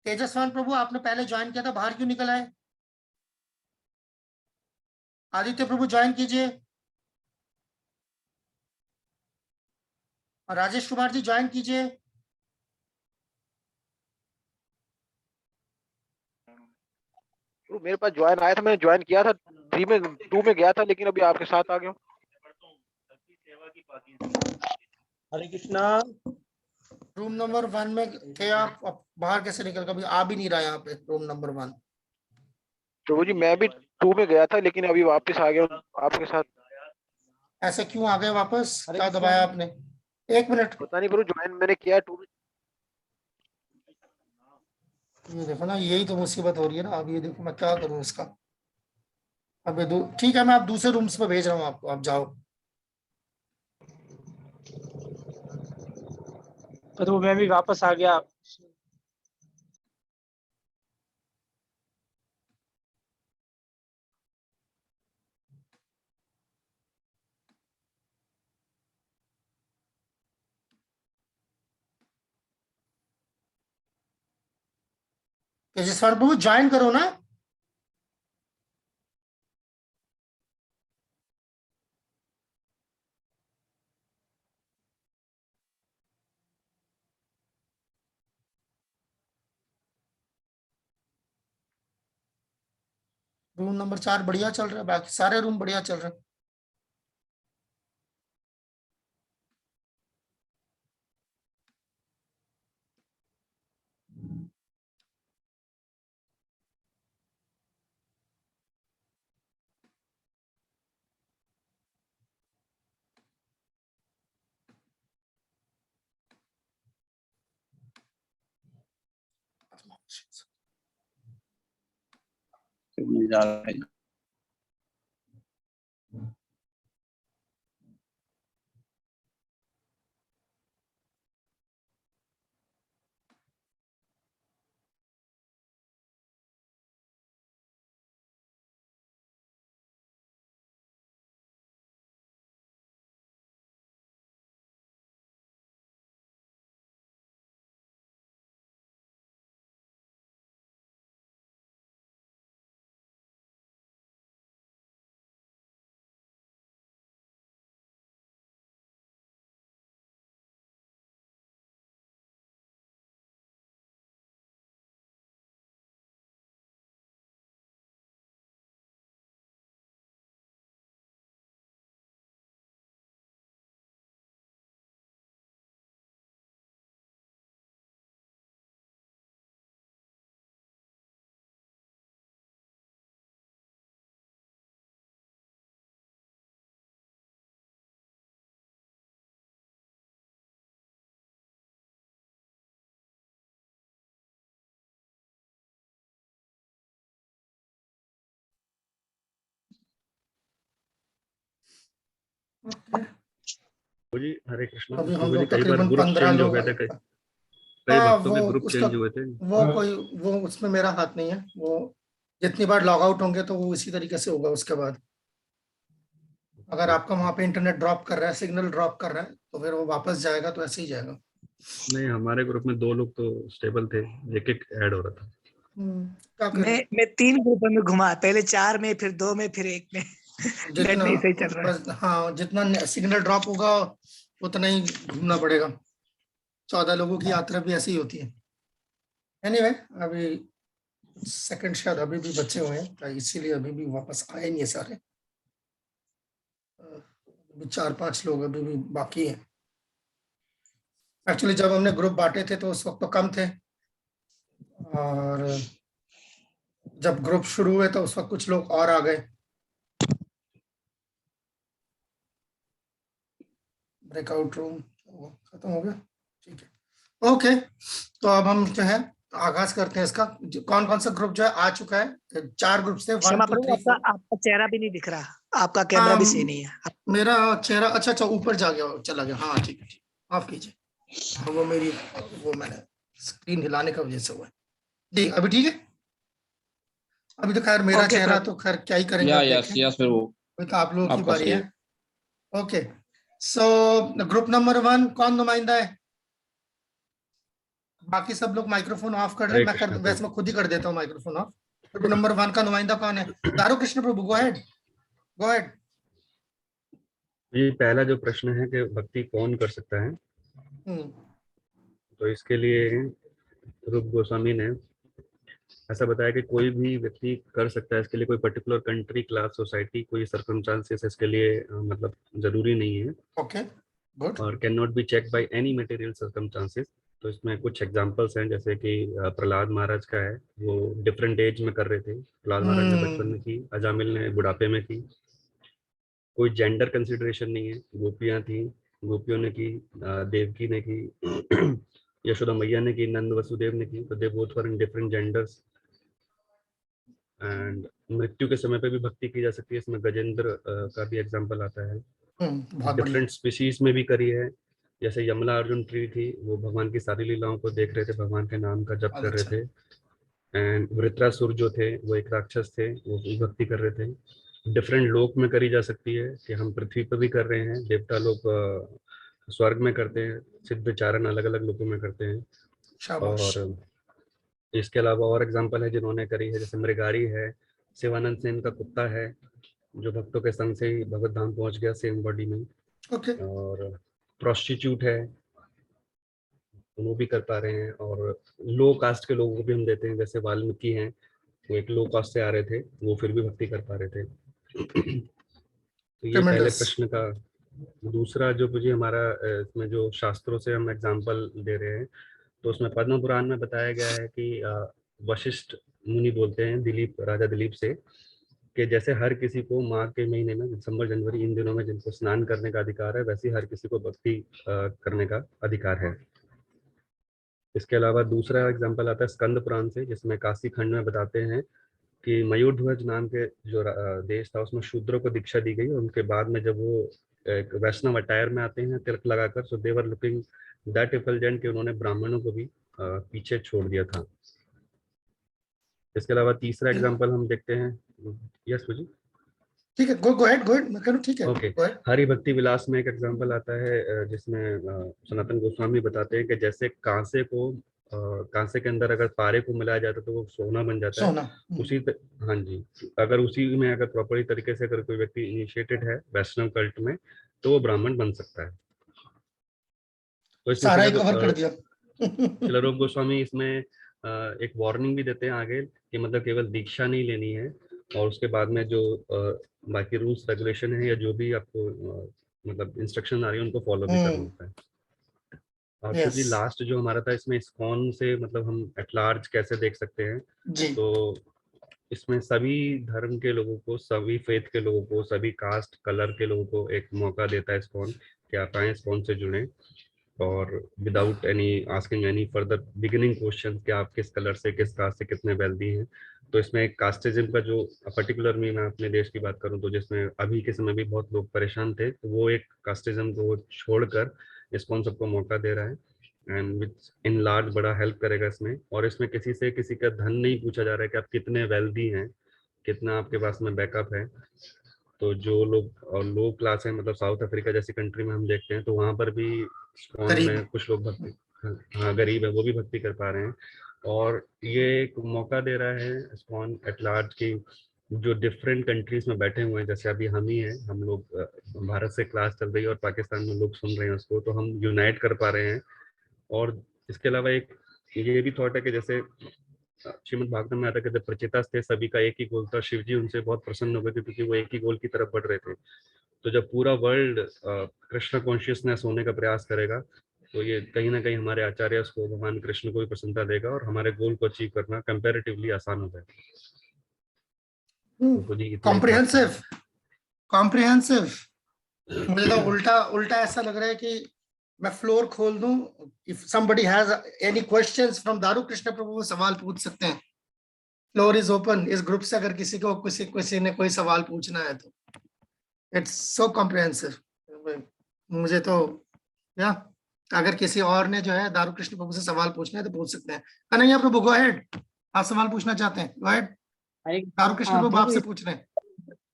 तेजस्वान प्रभु आपने पहले ज्वाइन किया था, बाहर क्यों निकल आए? आदित्य प्रभु ज्वाइन कीजिए, और राजेश कुमार जी ज्वाइन कीजिए। मेरे पास ज्वाइन आया था, मैंने ज्वाइन किया था, 3 में 2 में गया था, लेकिन अभी आपके साथ आ गया। हरे कृष्णा। रूम नंबर 1 में थे आप, अब बाहर कैसे निकल, कभी आ भी नहीं रहा यहाँ पे रूम नंबर 1। प्रभु जी मैं भी 2 में गया था, लेकिन अभी वापस आ गया आपके साथ। ऐसे क्यों आ गए वापस, क्या दबाया आपने? 1 मिनट, पता नहीं प्रभु, ज्वाइन मैंने किया 2 में। ये देखो ना, यही तो मुसीबत हो रही है ना। अब ये देखो मैं क्या करूं इसका। अब ठीक है, मैं आप दूसरे रूम्स पे भेज रहा हूँ आपको, आप जाओ। तो मैं भी वापस आ गया। सर प्रभु ज्वाइन करो ना। रूम नंबर 4 बढ़िया चल रहा है, बाकी सारे रूम बढ़िया चल रहे हैं। जा रहा है। जी हरे कृष्णा। अभी हम मुझे लोग कई बार तकरीबन ग्रुप 15 चेंज हो लोग गए थे, कई हाँ, भक्तों वो के ग्रुप उसका चेंज हुए थे। वो उसमें मेरा हाथ नहीं है। वो जितनी बार लॉग आउट होंगे तो वो इसी तरीके से होगा। उसके बाद अगर आपका वहां पे इंटरनेट ड्रॉप कर रहा है, सिग्नल ड्रॉप कर रहा है, तो फिर वो वापस जाएगा, तो ऐसे ही जाएगा। नहीं, हमारे ग्रुप में 2 लोग तो स्टेबल थे, एक एक ऐड हो रहा था। क्या मैं 3 ग्रुपों में घुमा, पहले 4 में, फिर 2 में, फिर 1 में। नेट नहीं सही चल रहा है। बस हाँ, जितना सिग्नल ड्रॉप होगा उतना ही घूमना पड़ेगा। 14 लोगों की यात्रा भी ऐसी ही होती है। एनीवे, अभी सेकंड शायद अभी भी बचे हुए हैं, तो इसीलिए अभी भी वापस आए नहीं है सारे। 4-5 लोग अभी भी बाकी हैं। एक्चुअली जब हमने ग्रुप बांटे थे तो उस वक्त तो कम थे, और जब ग्रुप शुरू हुए तो उस वक्त कुछ लोग और आ गए। ब्रेकआउट रूम खत्म हो गया, ठीक है। ओके, तो अब हम जो है आगाज करते हैं इसका। कौन कौन सा ग्रुप जो है आ चुका है? 4 ग्रुप थे, 1 क्षमा 2 करो, 3 4। आपका चेहरा भी नहीं दिख रहा, आपका कैमरा भी सही नहीं है। मेरा चेहरा अच्छा ऊपर जा गया, चला गया। हाँ ठीक है, माफ कीजिए। हाँ, वो मैंने स्क्रीन हिलाने का वजह से हुआ है। ठीक, अभी ठीक है। अभी तो खैर मेरा चेहरा तो खैर क्या ही करेंगे, आप देखें। यस फिर वो अभी तो आप लोगों की आपका बारी सही है। है। ओके, सो ग्रुप नंबर 1 कौन नुमाइंदा है? बाकी सब लोग माइक्रोफोन ऑफ कर ले। वैसे मैं खुद ही कर देता हूँ माइक्रोफोन ऑफ। ग्रुप नंबर 1 का नुमाइंदा कौन है? दारू कृष्ण प्रभु, गो अहेड, गो अहेड। ये पहला जो प्रश्न है कि भक्ति कौन कर सकता है, तो इसके लिए रूप गोस्वामी ने ऐसा बताया कि कोई भी व्यक्ति कर सकता है। इसके लिए कोई पर्टिकुलर कंट्री, क्लास, सोसाइटी, कोई सर्कमस्टांसेस इसके लिए मतलब जरूरी नहीं है। Okay, good. और can not be check by any material circumstances. तो इसमें कुछ एग्जांपल्स हैं, जैसे कि प्रहलाद महाराज का है, वो डिफरेंट एज में कर रहे थे। प्रहलाद महाराज ने बचपन में की, अजामिल ने बुढ़ापे में की। कोई जेंडर कंसिडरेशन नहीं है। गोपियां थी, गोपियों ने की, देवकी ने की, यशोदा मैया ने की, नंद वसुदेव ने की। तो they both were in different genders. And मृत्यु के समय पे भी भक्ति की जा सकती है। इसमें गजेंद्र का भी एग्जांपल आता है। बहुत डिफरेंट स्पीशीज में भी करी है, जैसे यमला अर्जुन ट्री थी, वो भगवान की सारी लीलाओं को देख रहे थे, भगवान के नाम का जप कर रहे थे। एंड वृत्रासुर जो थे वो एक राक्षस थे, वो भक्ति कर रहे थे। डिफरेंट लोक में करी जा सकती है कि हम पृथ्वी पर भी कर रहे हैं, देवता लोग स्वर्ग में करते हैं, सिद्ध चारण अलग अलग लोगों में करते हैं। और इसके अलावा और एग्जांपल है जिन्होंने करी है, जैसे मृगारी है, शिवानंद सेन का कुत्ता है जो भक्तों के संग से ही भगवत धाम पहुंच गया सेम बॉडी में। और प्रोस्टिट्यूट है, वो भी कर पा रहे हैं। और लो कास्ट के लोगों को भी हम देते हैं, जैसे वाल्मीकि हैं, वो एक लो कास्ट से आ रहे थे, वो फिर भी भक्ति कर पा रहे थे। तो ये पहले प्रश्न का। दूसरा जो मुझे हमारा इसमें जो शास्त्रों से हम एग्जाम्पल दे रहे हैं, तो उसमें पद्म पुराण में बताया गया है कि वशिष्ठ मुनि बोलते हैं दिलीप, राजा दिलीप से, कि जैसे हर किसी को माघ के महीने में, दिसंबर जनवरी इन दिनों में जिनको स्नान करने का अधिकार है, वैसे हर किसी को भक्ति करने का अधिकार है। इसके अलावा दूसरा एग्जाम्पल आता है स्कंद पुराण से, जिसमें काशी खंड में बताते हैं कि मयूरध्वज नाम के जो देश था उसमें शूद्रों को दीक्षा दी गई, और उनके बाद में जब वो एक वैष्णव अटायर में आते हैं तिलक लगाकर, सो देवर लुकिंग दैट इफल्जेंट कि उन्होंने ब्राह्मणों को भी पीछे छोड़ दिया था। इसके अलावा तीसरा एग्जांपल हम देखते हैं, यस जी ठीक है, गो अहेड मैं करूं, ठीक है ओके। हरि भक्ति विलास में एक एग्जांपल आता है जिसमें सनातन गोस्वामी बताते हैं कि जैसे कांसे के अंदर अगर पारे को मिलाया जाता है तो वो सोना बन जाता है। हाँ जी, अगर उसी में अगर प्रॉपरली तरीके से अगर कोई व्यक्ति इनिशिएटेड है वैष्णव कल्ट में, तो वो ब्राह्मण बन सकता है। तो सारा ही कवर कर दिया। श्रील रूप गोस्वामी इसमें एक वार्निंग भी देते हैं आगे कि मतलब केवल दीक्षा नहीं लेनी है, और उसके बाद में जो बाकी रूल्स रेगुलेशन है या जो भी आपको मतलब इंस्ट्रक्शन आ रही है उनको फॉलो भी करना होता है। और yes. जी लास्ट जो हमारा था इसमें इस्कॉन से मतलब हम एट लार्ज कैसे देख सकते हैं जी। तो इसमें सभी धर्म के लोगों को, सभी फेथ के लोगों को, सभी कास्ट कलर के लोगों को एक मौका देता है इस्कॉन कि आप आए इस्कॉन से जुड़ें, और without any asking any further beginning question कि आप किस कलर से, किस कास्ट से कितने वेल्दी हैं। तो इसमें एक कास्टिज्म का जो पर्टिकुलर में मैं अपने देश की बात करूं तो जिसमें अभी के समय भी बहुत लोग परेशान थे, तो वो एक कास्टिज्म को छोड़कर इस्कॉन सबको मौका दे रहा है एंड विच इन लार्ज बड़ा हेल्प करेगा इसमें। और इसमें किसी से किसी का धन नहीं पूछा जा रहा है कि आप कितने वेल्दी हैं, कितना आपके पास में बैकअप है। तो जो लोग और लो क्लास है, मतलब साउथ अफ्रीका जैसी कंट्री में हम देखते हैं तो वहां पर भी इस्कॉन में कुछ लोग भक्ति, हाँ गरीब है, वो भी भक्ति कर पा रहे हैं। और ये एक मौका दे रहा है इस्कॉन एट लार्ज की जो डिफरेंट कंट्रीज में बैठे हुए हैं, जैसे अभी हम ही हैं, हम लोग भारत से क्लास चल रही है और पाकिस्तान में लोग सुन रहे हैं उसको, तो हम यूनाइट कर पा रहे हैं। और इसके अलावा एक ये भी थॉट है कि जैसे श्रीमद् भागवत में आता है कि जब प्रचेता थे सभी का एक ही गोल था, शिव जी उनसे बहुत प्रसन्न हो गए थे क्योंकि वो एक ही गोल की तरफ बढ़ रहे थे। तो जब पूरा वर्ल्ड कृष्ण कॉन्शियसनेस होने का प्रयास करेगा तो ये कहीं ना कहीं हमारे आचार्य को, भगवान कृष्ण को भी प्रसन्नता देगा और हमारे गोल को अचीव करना कंपैरेटिवली आसान हो जाएगा। कॉम्प्रिहेंसिव मुझे तो उल्टा ऐसा लग रहा है कि मैं फ्लोर खोल दूं, if somebody has any questions from दारू कृष्ण प्रभु, वो सवाल पूछ सकते हैं। फ्लोर इज ओपन इस ग्रुप से, अगर किसी को किसी ने कोई सवाल पूछना है तो। It's so comprehensive. मुझे तो या अगर किसी और ने जो है दारू कृष्ण प्रभु से सवाल पूछना है तो पूछ सकते हैं। कन्हैया प्रभु गो अहेड, आप सवाल पूछना चाहते हैं, गो अहेड। दारू कृष्ण प्रभु आपसे पूछ रहे हैं।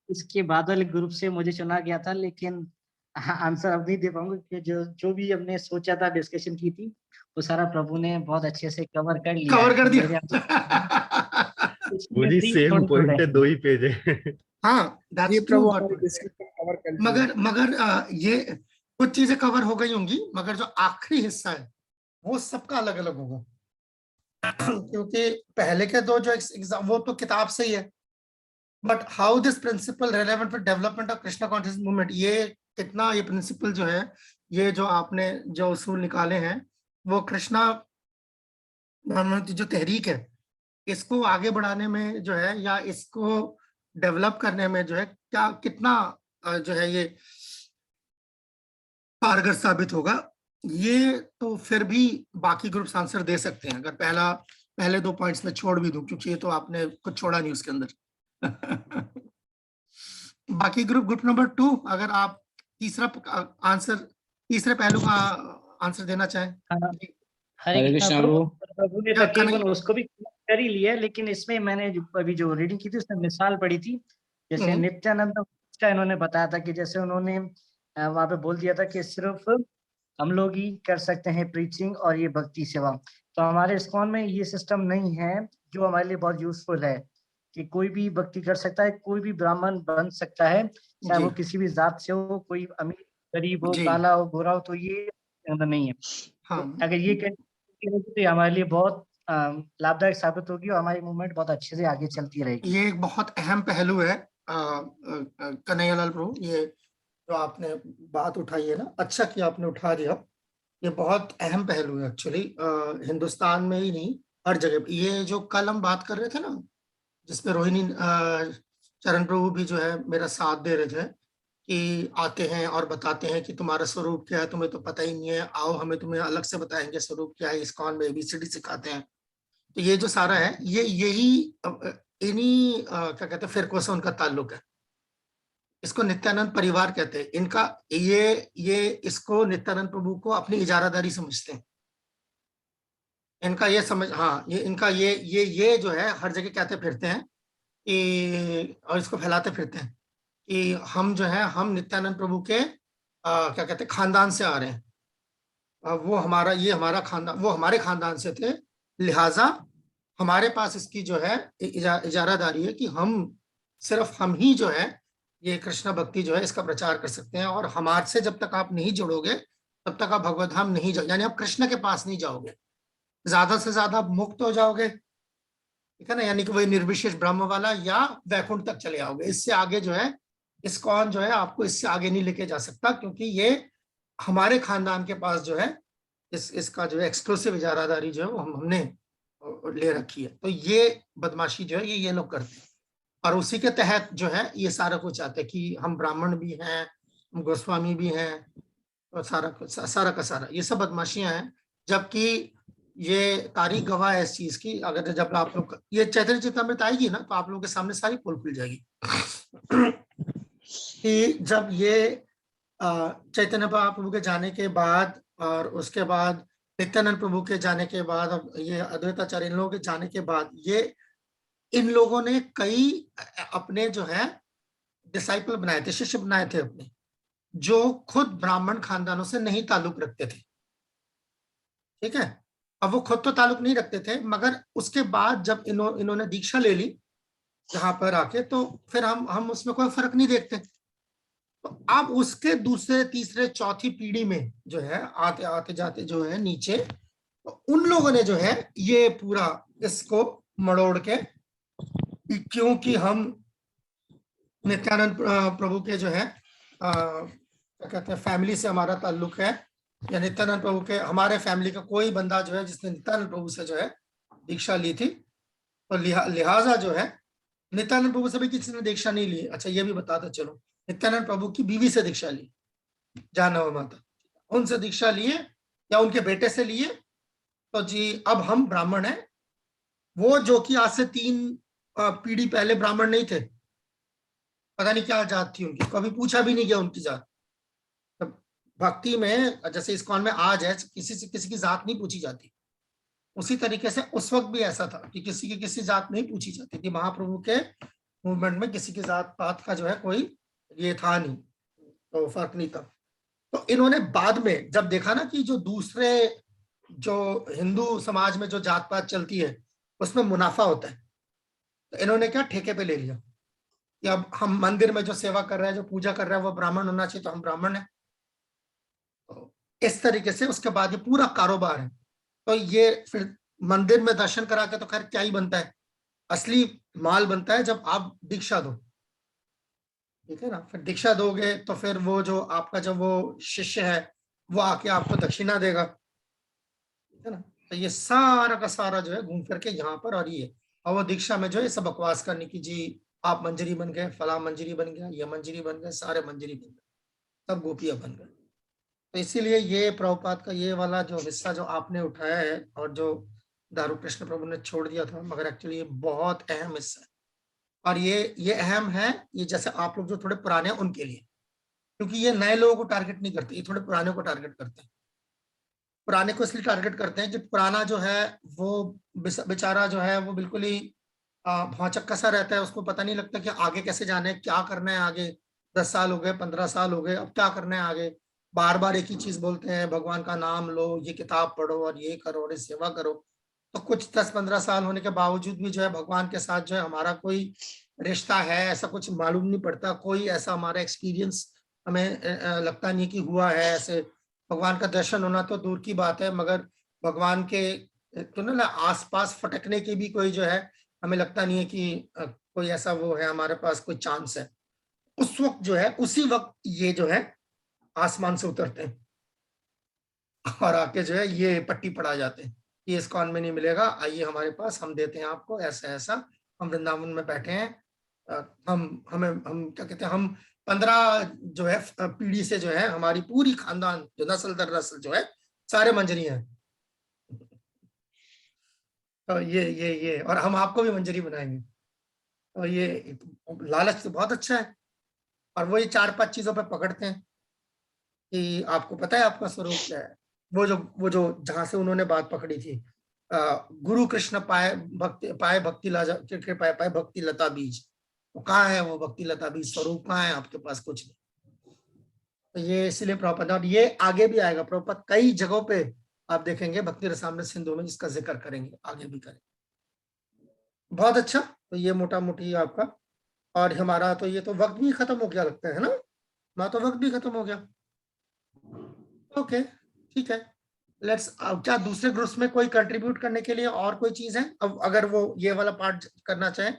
इसके बाद वाले ग्रुप से मुझे चुना गया था, लेकिन आंसर अब नहीं दे पाऊंगा कि जो भी हमने सोचा था, डिस्कशन की थी, वो सारा प्रभु ने बहुत अच्छे से कवर कर लिया, कवर कर दिया। मुझे सेम पॉइंट है, 2 ही पेज है। हाँ दैट्स ट्रू, मगर ये कुछ चीजें कवर हो गई होंगी, मगर जो आखिरी हिस्सा है वो सबका अलग अलग होगा क्योंकि पहले के 2 जो एग्जाम वो तो किताब से ही है, but how this principle relevant for development of Krishna conscious movement, ये कितना ये प्रिंसिपल जो है, ये जो आपने जो उसूल निकाले हैं, वो कृष्णा जो तहरीक है इसको आगे बढ़ाने में जो है, या इसको डेवलप करने में जो है, क्या कितना जो है ये कारगर साबित होगा, ये तो फिर भी बाकी ग्रुप्स आंसर दे सकते हैं। अगर पहले 2 पॉइंट्स में छोड़ भी दूं, क्योंकि ये तो आपने कुछ छोड़ा नहीं उसके अंदर बाकी ग्रुप नंबर 2, अगर आप तीसरा आंसर तीसरे पहलू का आंसर देना चाहें? हरे कृष्णा प्रभु ने तकरीबन उसको भी कर ही लिया, लेकिन इसमें मैंने अभी जो रीडिंग की थी उसमें मिसाल पढ़ी थी, जैसे नित्यानंद का इन्होंने बताया था कि जैसे उन्होंने वहां पे बोल दिया था कि सिर्फ हम लोग ही कर सकते हैं प्रीचिंग और ये भक्ति सेवा। तो हमारे इस्कॉन में ये सिस्टम नहीं है, जो हमारे लिए बहुत यूजफुल है कि कोई भी भक्ति कर सकता है, कोई भी ब्राह्मण बन सकता है, चाहे वो किसी भी जात से हो, कोई अमीर गरीब हो, काला हो, गोरा हो, तो ये नहीं है। हाँ। तो अगर ये तो हमारे लिए बहुत लाभदायक साबित होगी और हमारी मूवमेंट बहुत अच्छे से आगे चलती रहेगी। ये एक बहुत अहम पहलू है कन्हैयालाल प्रभु, ये जो आपने बात उठाई है ना, अच्छा कि आपने उठा दिया। ये बहुत अहम पहलू है एक्चुअली, हिंदुस्तान में ही नहीं हर जगह। ये जो कल हम बात कर रहे थे ना, जिसपे रोहिणी चरण प्रभु भी जो है मेरा साथ दे रहे थे कि आते हैं और बताते हैं कि तुम्हारा स्वरूप क्या है, तुम्हें तो पता ही नहीं है, आओ हमें तुम्हें अलग से बताएंगे स्वरूप क्या है, इस्कॉन में ABCD सिखाते हैं। तो ये जो सारा है ये यही इन्हीं क्या कहते हैं फिरकों से उनका ताल्लुक है। इसको नित्यानंद परिवार कहते हैं। इनका ये इसको नित्यानंद प्रभु को अपनी इजारादारी समझते हैं। इनका ये समझ, हाँ, ये इनका ये जो है हर जगह कहते फिरते हैं कि, और इसको फैलाते फिरते हैं कि हम जो है हम नित्यानंद प्रभु के क्या कहते हैं खानदान से आ रहे हैं। वो हमारा खानदान, वो हमारे खानदान से थे, लिहाजा हमारे पास इसकी जो है इजारादारी है कि सिर्फ हम ही जो है ये कृष्ण भक्ति जो है इसका प्रचार कर सकते हैं। और हमारे से जब तक आप नहीं जुड़ोगे तब तक आप भगवत धाम नहीं जाओगे, यानी आप कृष्ण के पास नहीं जाओगे। ज्यादा से ज्यादा आप मुक्त हो जाओगे, ठीक है ना, यानी कि वही निर्विशेष ब्रह्म वाला, या वैकुंठ तक चले आओगे। इससे आगे जो है इस्कॉन जो है आपको इससे आगे नहीं लेके जा सकता, क्योंकि ये हमारे खानदान के पास जो है इसका जो है एक्सक्लूसिव इजारादारी जो है वो हमने ले रखी है। तो ये बदमाशी जो है ये लोग करते हैं, और उसी के तहत जो है ये सारा कुछ चाहते हैं कि हम ब्राह्मण भी हैं, हम गोस्वामी भी हैं, और सारा का सारा ये सब बदमाशियां हैं। जबकि ये तारीख गवाह है इस चीज की। अगर जब आप लोग ये चैतन्य चेतामृत आएगी ना, तो आप लोगों के सामने सारी पोल खुल जाएगी कि जब ये चैतन्य प्रभु के जाने के बाद और उसके बाद नित्यानंद प्रभु के जाने के बाद, अब ये अद्वैताचार्य इन लोगों के जाने के बाद, ये इन लोगों ने कई अपने जो है डिसाइपल बनाए थे, शिष्य बनाए थे अपने, जो खुद ब्राह्मण खानदानों से नहीं ताल्लुक रखते थे। ठीक है, अब वो खुद तो ताल्लुक नहीं रखते थे, मगर उसके बाद जब इन्होंने दीक्षा ले ली यहाँ पर आके, तो फिर हम उसमें कोई फर्क नहीं देखते। तो अब उसके दूसरे तीसरे चौथी पीढ़ी में जो है आते आते जाते जो है नीचे, तो उन लोगों ने जो है ये पूरा इसको मड़ोड़ के, क्योंकि हम नित्यानंद प्रभु के जो है क्या कहते हैं फैमिली से हमारा ताल्लुक है, या नित्यानंद प्रभु के हमारे फैमिली का कोई बंदा जो है जिसने नित्यानंद प्रभु से जो है दीक्षा ली थी, तो लिहाजा जो है नित्यानंद प्रभु से भी किसी ने दीक्षा नहीं ली। अच्छा, ये भी बताते चलो, नित्यानंद प्रभु की बीवी से दीक्षा ली, जानव माता, उनसे दीक्षा लिए या उनके बेटे से लिए, तो जी अब हम ब्राह्मण हैं। वो जो कि आज से 3 पीढ़ी पहले ब्राह्मण नहीं थे, पता नहीं क्या जात थी उनकी, कभी पूछा भी नहीं गया उनकी जात। भक्ति में जैसे इस्कॉन में आज है, किसी की जात नहीं पूछी जाती, उसी तरीके से उस वक्त भी ऐसा था कि किसी की किसी जात नहीं पूछी जाती थी। महाप्रभु के मूवमेंट में किसी की जात पात का जो है कोई ये था नहीं, तो फर्क नहीं था। तो इन्होंने बाद में जब देखा ना कि जो दूसरे जो हिंदू समाज में जो जात पात चलती है उसमें मुनाफा होता है, तो इन्होंने क्या ठेके पे ले लिया कि अब हम मंदिर में जो सेवा कर रहे हैं, जो पूजा कर रहे हैं, वो ब्राह्मण होना चाहिए, तो हम ब्राह्मण हैं। तो इस तरीके से उसके बाद ये पूरा कारोबार है। तो ये फिर मंदिर में दर्शन करा के तो खैर क्या ही बनता है, असली माल बनता है जब आप दीक्षा दो, ठीक है ना। फिर दीक्षा दोगे तो फिर वो जो आपका जो वो शिष्य है वो आके आपको दक्षिणा देगा, ठीक है ना। तो ये सारा का सारा जो है घूम फिर के यहाँ पर, और ये और वो दीक्षा में जो है सब बकवास करने की, जी आप मंजरी बन गए, फला मंजरी बन गया, ये मंजरी बन गए, सारे मंजरी बन गए, सब गोपियां बन गए। तो इसीलिए ये प्रभुपाद का ये वाला जो हिस्सा जो आपने उठाया है और जो दारू कृष्ण प्रभु ने छोड़ दिया था, मगर एक्चुअली ये बहुत अहम हिस्सा है। और ये अहम है, ये जैसे आप लोग जो थोड़े पुराने हैं उनके लिए, क्योंकि ये नए लोगों को टारगेट नहीं करते, ये थोड़े पुराने को टारगेट करते हैं। पुराने को इसलिए टारगेट करते हैं कि पुराना जो है वो बेचारा जो है वो बिल्कुल ही भौचक्का सा रहता है, उसको पता नहीं लगता कि आगे कैसे जाना है, क्या करना है आगे। 10 साल हो गए, 15 साल हो गए, अब क्या करना है आगे। बार बार एक ही चीज बोलते हैं, भगवान का नाम लो, ये किताब पढ़ो और ये करो और ये सेवा करो। तो कुछ 10-15 साल होने के बावजूद भी जो है भगवान के साथ जो है हमारा कोई रिश्ता है ऐसा कुछ मालूम नहीं पड़ता, कोई ऐसा हमारा एक्सपीरियंस हमें लगता नहीं कि हुआ है ऐसे। भगवान का दर्शन होना तो दूर की बात है, मगर भगवान के तो ना आसपास फटकने की भी कोई जो है हमें लगता नहीं है कि कोई ऐसा वो है, हमारे पास कोई चांस है। उस वक्त जो है, उसी वक्त ये जो है आसमान से उतरते हैं और आके जो है ये पट्टी पड़ा जाते हैं, ये इस्कॉन में नहीं मिलेगा, आइए हमारे पास, हम देते हैं आपको ऐसा ऐसा। हम वृंदावन में बैठे हैं, हम क्या कहते हैं, हम 15 जो है पीढ़ी से जो है हमारी पूरी खानदान जो नस्ल दर नस्ल जो है सारे मंजरी हैं। तो ये और हम आपको भी मंजरी बनाएंगे। तो ये लालच तो बहुत अच्छा है, और वो ये 4-5 चीजों पे पकड़ते हैं कि आपको पता है आपका स्वरूप क्या है। वो जो जहां से उन्होंने बात पकड़ी थी, गुरु कृष्ण पाए भक्ति लता बीज, तो कहाँ है वो भक्ति लता बीज, स्वरूप कहाँ है आपके पास, कुछ नहीं। तो ये इसलिए प्रभुपाद, और ये आगे भी आएगा, प्रभुपाद कई जगहों पे आप देखेंगे भक्ति रसामृत सिंधु में इसका जिक्र करेंगे, आगे भी करेंगे। बहुत अच्छा। तो ये मोटा मोटी आपका, और हमारा तो ये तो वक्त भी खत्म हो गया लगता है ना, मैं तो वक्त भी खत्म हो गया। ओके ठीक है, लेट्स। क्या दूसरे ग्रुप्स में कोई कंट्रीब्यूट करने के लिए और कोई चीज है? अब अगर वो ये वाला पार्ट करना चाहे,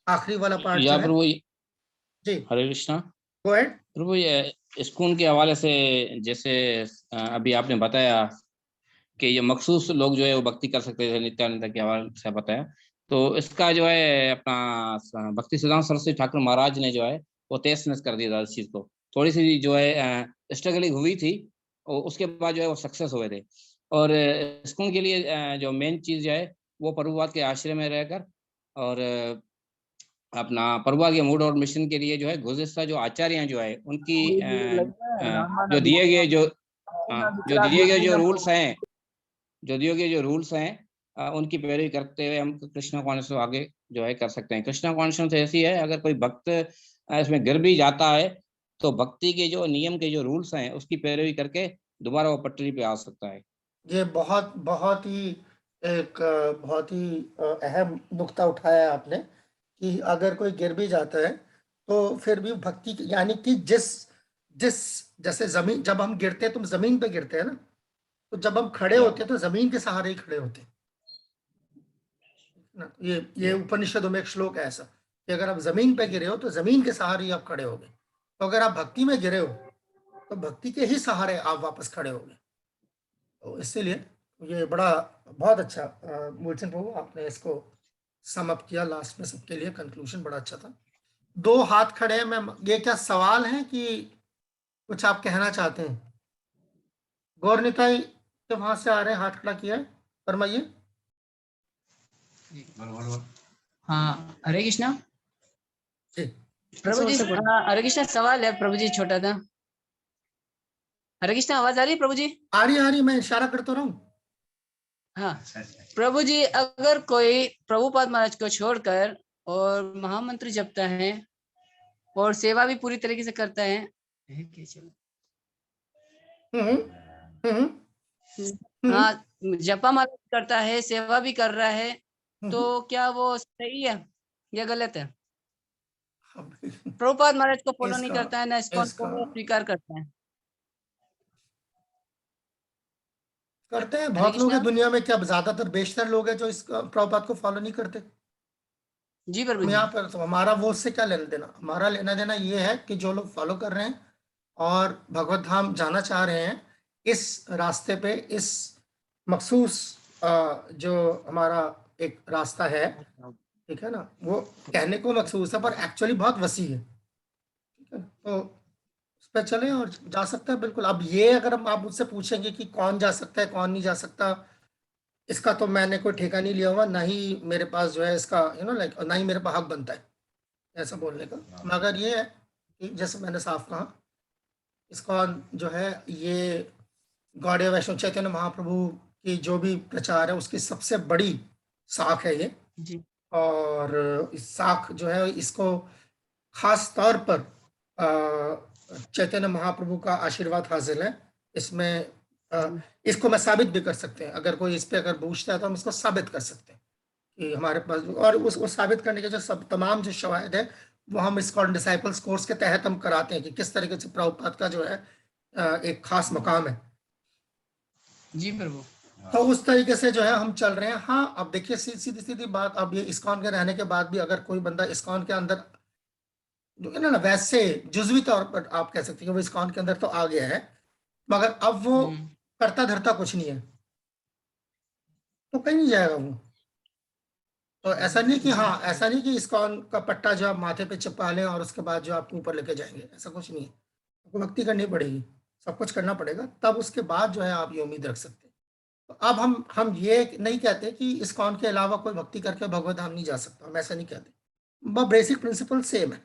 आखिरी वाला पार्ट जो है। प्रभु जी हरे कृष्णा। गो अहेड प्रभु, ये इस्कॉन के हवाले से जैसे अभी आपने बताया कि ये मखसूस लोग जो है वो भक्ति कर सकते हैं, नित्यानंद के हवाले से बताया, तो इसका जो है अपना भक्ति सिद्धांत सरस्वती ठाकुर महाराज ने जो है वो तेज कर दिया था इस चीज को। थोड़ी सी जो है स्ट्रगलिंग हुई थी और उसके बाद जो है वो सक्सेस हुए थे। और इस्कॉन के लिए जो मेन चीज जो है वो प्रभुपाद के आश्रय में रहकर और अपना प्रभुपाद के मूड और मिशन के लिए जो है गुज़िश्ता जो आचार्य जो है उनकी जो दिए गए जो रूल्स हैं उनकी पैरवी करते हुए हम कृष्णा कॉन्शियस आगे जो है कर सकते हैं। कृष्णा कॉन्शियस ऐसी है, अगर कोई भक्त इसमें गिर भी जाता है तो भक्ति के जो नियम के जो रूल्स हैं उसकी पैरवी करके दोबारा वो पटरी पे आ सकता है। ये बहुत बहुत ही अहम नुक्ता उठाया है आपने कि अगर कोई गिर भी जाता है तो फिर भी भक्ति, यानी कि जैसे जमीन, जब हम गिरते हैं तो जमीन पे गिरते हैं ना, तो जब हम खड़े होते हैं तो जमीन के सहारे ही खड़े होते हैं ना। ये उपनिषदों में एक श्लोक है ऐसा कि अगर आप जमीन पे गिरे हो तो जमीन के सहारे ही आप खड़े होगे, तो अगर आप भक्ति में गिरे हो तो भक्ति के ही सहारे आप वापस खड़े होगे। तो इसीलिए ये बहुत अच्छा मूलचंद प्रभु आपने इसको समअप किया लास्ट में सबके लिए, कंक्लूजन बड़ा अच्छा था। 2 हाथ खड़े हैं, मैं ये क्या सवाल है कि कुछ आप कहना चाहते हैं? गौरनिताई तो वहां से आ रहे हैं, हाथ खड़ा किया है, फरमाइए। हाँ हरे कृष्णा जी प्रभु जी। हरे कृष्णा, सवाल है प्रभु जी छोटा था। हरे कृष्णा, आवाज आ रही है प्रभु जी? आ रही, मैं इशारा करता रहा हूँ। हाँ प्रभु जी, अगर कोई प्रभुपाद महाराज को छोड़कर और महामंत्र जपता है और सेवा भी पूरी तरीके से करता है, हाँ जपा माला करता है, सेवा भी कर रहा है, तो क्या वो सही है या गलत है? प्रभुपाद महाराज को फॉलो नहीं करता है, ना इसको स्वीकार करता है। करते हैं बहुत लोग हैं दुनिया में, क्या ज्यादातर बेशतर लोग हैं जो इस प्रभुपाद को फॉलो नहीं करते। जी प्रभु जी। यहाँ पर तो हमारा वो उससे क्या लेना देना, हमारा लेना देना ये है कि जो लोग फॉलो कर रहे हैं और भगवत धाम जाना चाह रहे हैं, इस रास्ते पे, इस मखसूस जो हमारा एक रास्ता है, ठीक है ना, वो कहने को मखसूस है पर एक्चुअली बहुत वसी है, ठीक है। तो पे चले और जा सकता है बिल्कुल। अब ये अगर आप मुझसे पूछेंगे कि कौन जा सकता है कौन नहीं जा सकता, इसका तो मैंने कोई ठेका नहीं लिया हुआ, ना ही मेरे पास जो है इसका लाइक, ना ही मेरे पास हक बनता है ऐसा बोलने का। मगर ये है कि जैसे मैंने साफ कहा इस्कॉन जो है ये गौड़ीय वैष्णव चैतन्य महाप्रभु की जो भी प्रचार है उसकी सबसे बड़ी शाख है ये जी। और इस शाख जो है इसको खास तौर पर चैतन्य महाप्रभु का आशीर्वाद हासिल है इसमें। इसको मैं साबित भी कर सकते हैं, अगर कोई इस पे अगर पूछता है तो हम इसको साबित कर सकते हैं कि हमारे पास, और उसको साबित करने के जो सब तमाम जो शवाहिद है वो हम इस्कॉन डिसाइपल्स कोर्स के तहत हम कराते हैं कि किस तरीके से प्रभुपाद का जो है एक खास मकाम है। जी प्रभु। तो उस तरीके से जो है हम चल रहे हैं। हाँ, अब देखिए सीधी सीधी बात, अब ये इस्कॉन के रहने के बाद भी अगर कोई बंदा इस्कॉन के अंदर ना वैसे जुज़वी तौर पर आप कह सकते हैं कि वो इस्कॉन के अंदर तो आ गया है, मगर अब वो करता धरता कुछ नहीं है तो कहीं नहीं जाएगा वो। तो ऐसा नहीं कि हाँ, ऐसा नहीं कि इस्कॉन का पट्टा जो आप माथे पे चिपका लें और उसके बाद जो आपको ऊपर लेके जाएंगे, ऐसा कुछ नहीं है। आपको भक्ति करनी पड़ेगी, सब कुछ करना पड़ेगा, तब उसके बाद जो है आप ये उम्मीद रख सकते हैं। तो अब हम ये नहीं कहते कि इस्कॉन के अलावा कोई भक्ति करके भगवत धाम नहीं जा सकता, हम ऐसा नहीं कहते। बस बेसिक प्रिंसिपल सेम है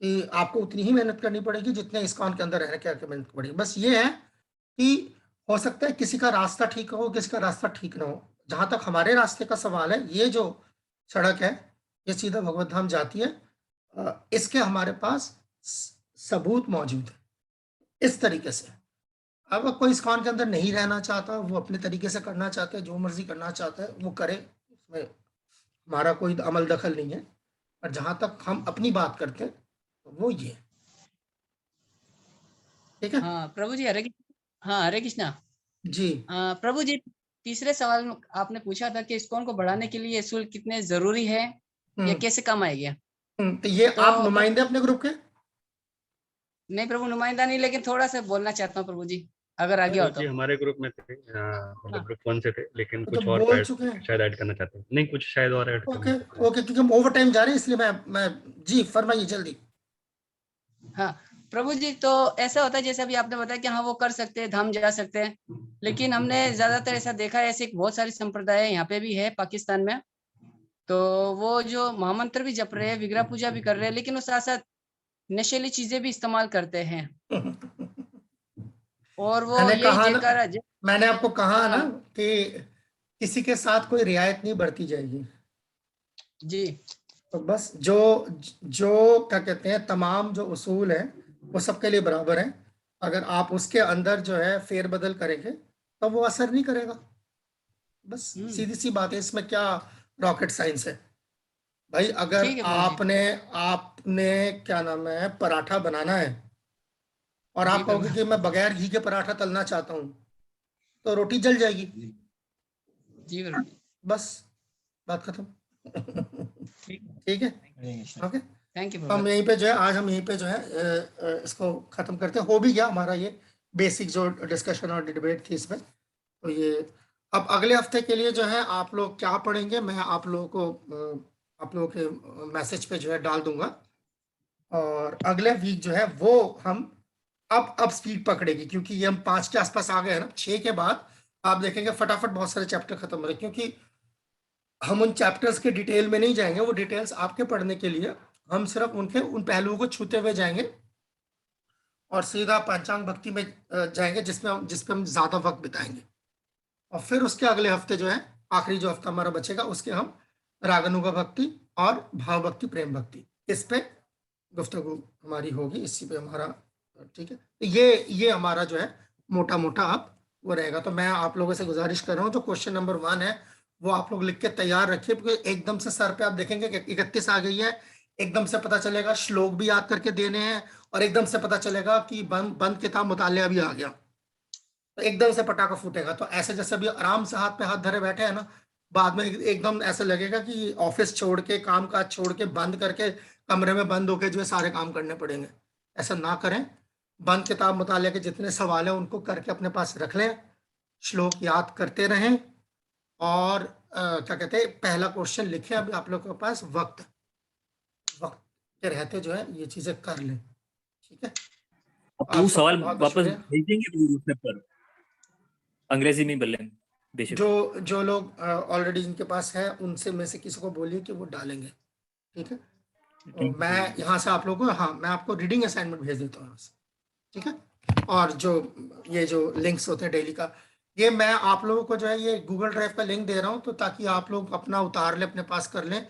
कि आपको उतनी ही मेहनत करनी पड़ेगी जितने इस्कॉन के अंदर रहने की मेहनत पड़ेगी। बस ये है कि हो सकता है किसी का रास्ता ठीक हो, किसी का रास्ता ठीक ना हो। जहां तक हमारे रास्ते का सवाल है, ये जो सड़क है ये सीधा भगवत धाम जाती है, इसके हमारे पास सबूत मौजूद है इस तरीके से। अब कोई इस्कॉन के अंदर नहीं रहना चाहता, वो अपने तरीके से करना चाहता है, जो मर्जी करना चाहता है वो करे, उसमें हमारा कोई अमल दखल नहीं है। और जहां तक हम अपनी बात करते हैं तो वो ये, ठीक है। हाँ प्रभु जी, हरे कृष्णा जी। प्रभु जी, तीसरे सवाल में आपने पूछा था कि इस्कॉन को बढ़ाने के लिए शुल्क कितने जरूरी है या कैसे कम आएगा। तो ये तो आप नुमाइंदे अपने ग्रुप के? नहीं प्रभु, नुमाइंदा नहीं, लेकिन थोड़ा सा बोलना चाहता हूँ प्रभु जी, अगर आगे हो तो। हमारे ग्रुप में थे, मतलब ग्रुप 1 से थे, लेकिन तो कुछ और बोल चुके हैं, शायद ऐड करना चाहते हैं। नहीं, कुछ शायद और ऐड ओके ओके, क्योंकि हम ओवर टाइम जा रहे हैं इसलिए मैं जी फरमाइए जल्दी। हाँ प्रभु जी, तो ऐसा होता है जैसे अभी आपने बताया कि हाँ वो कर सकते हैं, धाम जा सकते हैं, लेकिन हमने ज्यादातर ऐसा देखा है, ऐसे बहुत सारी संप्रदाय यहाँ पे भी है पाकिस्तान में, तो वो जो महामंत्र भी जप रहे हैं, विग्रह पूजा भी कर रहे हैं, लेकिन उस साथ साथ नशीली चीजें भी इस्तेमाल करते हैं। और वो मैंने आपको कहा ना कि किसी के साथ कोई रियायत नहीं बरती जाएगी जी। तो बस जो क्या कहते हैं, तमाम जो उसूल है वो सबके लिए बराबर है। अगर आप उसके अंदर जो है फेरबदल करेंगे तो वो असर नहीं करेगा। बस सीधी सी बात है, इसमें क्या रॉकेट साइंस है भाई। अगर आपने क्या नाम है पराठा बनाना है और आप कहोगे कि मैं बगैर घी के पराठा तलना चाहता हूं तो रोटी जल जाएगी जी। बस बात खत्म। ठीक है, ओके, थैंक यू। हम यहीं पे जो है आज हम यहीं पे जो है इसको खत्म करते हैं। हो भी गया हमारा ये बेसिक जो डिस्कशन और डिबेट थी इसमें। तो ये अब अगले हफ्ते के लिए जो है आप लोग क्या पढ़ेंगे, मैं आप लोगों के मैसेज पे जो है डाल दूंगा, और अगले वीक जो है वो हम अब स्पीड पकड़ेगी, क्योंकि ये हम 5 के आसपास आ गए हैं ना। 6 के बाद आप देखेंगे फटाफट बहुत सारे चैप्टर खत्म हो रहे, क्योंकि हम उन चैप्टर्स के डिटेल में नहीं जाएंगे, वो डिटेल्स आपके पढ़ने के लिए हम सिर्फ उन पहलुओं को छूते हुए जाएंगे और सीधा पंचांग भक्ति में जाएंगे, जिसपे हम ज्यादा वक्त बिताएंगे। और फिर उसके अगले हफ्ते जो है, आखिरी जो हफ्ता हमारा बचेगा, उसके हम रागानुगा भक्ति और भाव भक्ति, प्रेम भक्ति, इस पे गुफ्तगू हमारी होगी, इसी पे हमारा, ठीक है। तो ये हमारा जो है मोटा मोटा आप वो रहेगा। तो मैं आप लोगों से गुजारिश कर रहा हूँ, जो क्वेश्चन नंबर 1 है वो आप लोग लिख के तैयार रखिए, क्योंकि एकदम से सर पे आप देखेंगे कि 31 आ गई है, एकदम से पता चलेगा श्लोक भी याद करके देने हैं, और एकदम से पता चलेगा कि बंद किताब मुतालिया भी आ गया, तो एकदम से पटाखा फूटेगा। तो ऐसे जैसे अभी आराम से हाथ पे हाथ धरे बैठे हैं ना, बाद में एकदम ऐसे लगेगा कि ऑफिस छोड़ के, काम काज छोड़ के, बंद करके कमरे में बंद होके जो है सारे काम करने पड़ेंगे। ऐसा ना करें। बंद किताब मुतालिया के जितने सवाल हैं उनको करके अपने पास रख लें, श्लोक याद करते रहें, और क्या कहते हैं, पहला क्वेश्चन लिखें। अभी आप लोग के पास वक्त के रहते जो है ये चीजें कर लें, ठीक है। वो सवाल वापस भेजेंगे पर अंग्रेजी में बोलें। जो लोग ऑलरेडी जिनके पास है उनसे में से किसी को बोलिए कि वो डालेंगे, ठीक है। तो मैं यहाँ से आप लोगों को, हाँ, मैं आपको रीडिंग असाइनमेंट भेज देता हूँ, ठीक है। और जो ये जो लिंक्स होते हैं डेली का, ये मैं आप लोगों को जो है ये गूगल ड्राइव का लिंक दे रहा हूँ, तो ताकि आप लोग अपना उतार ले, अपने पास कर लें।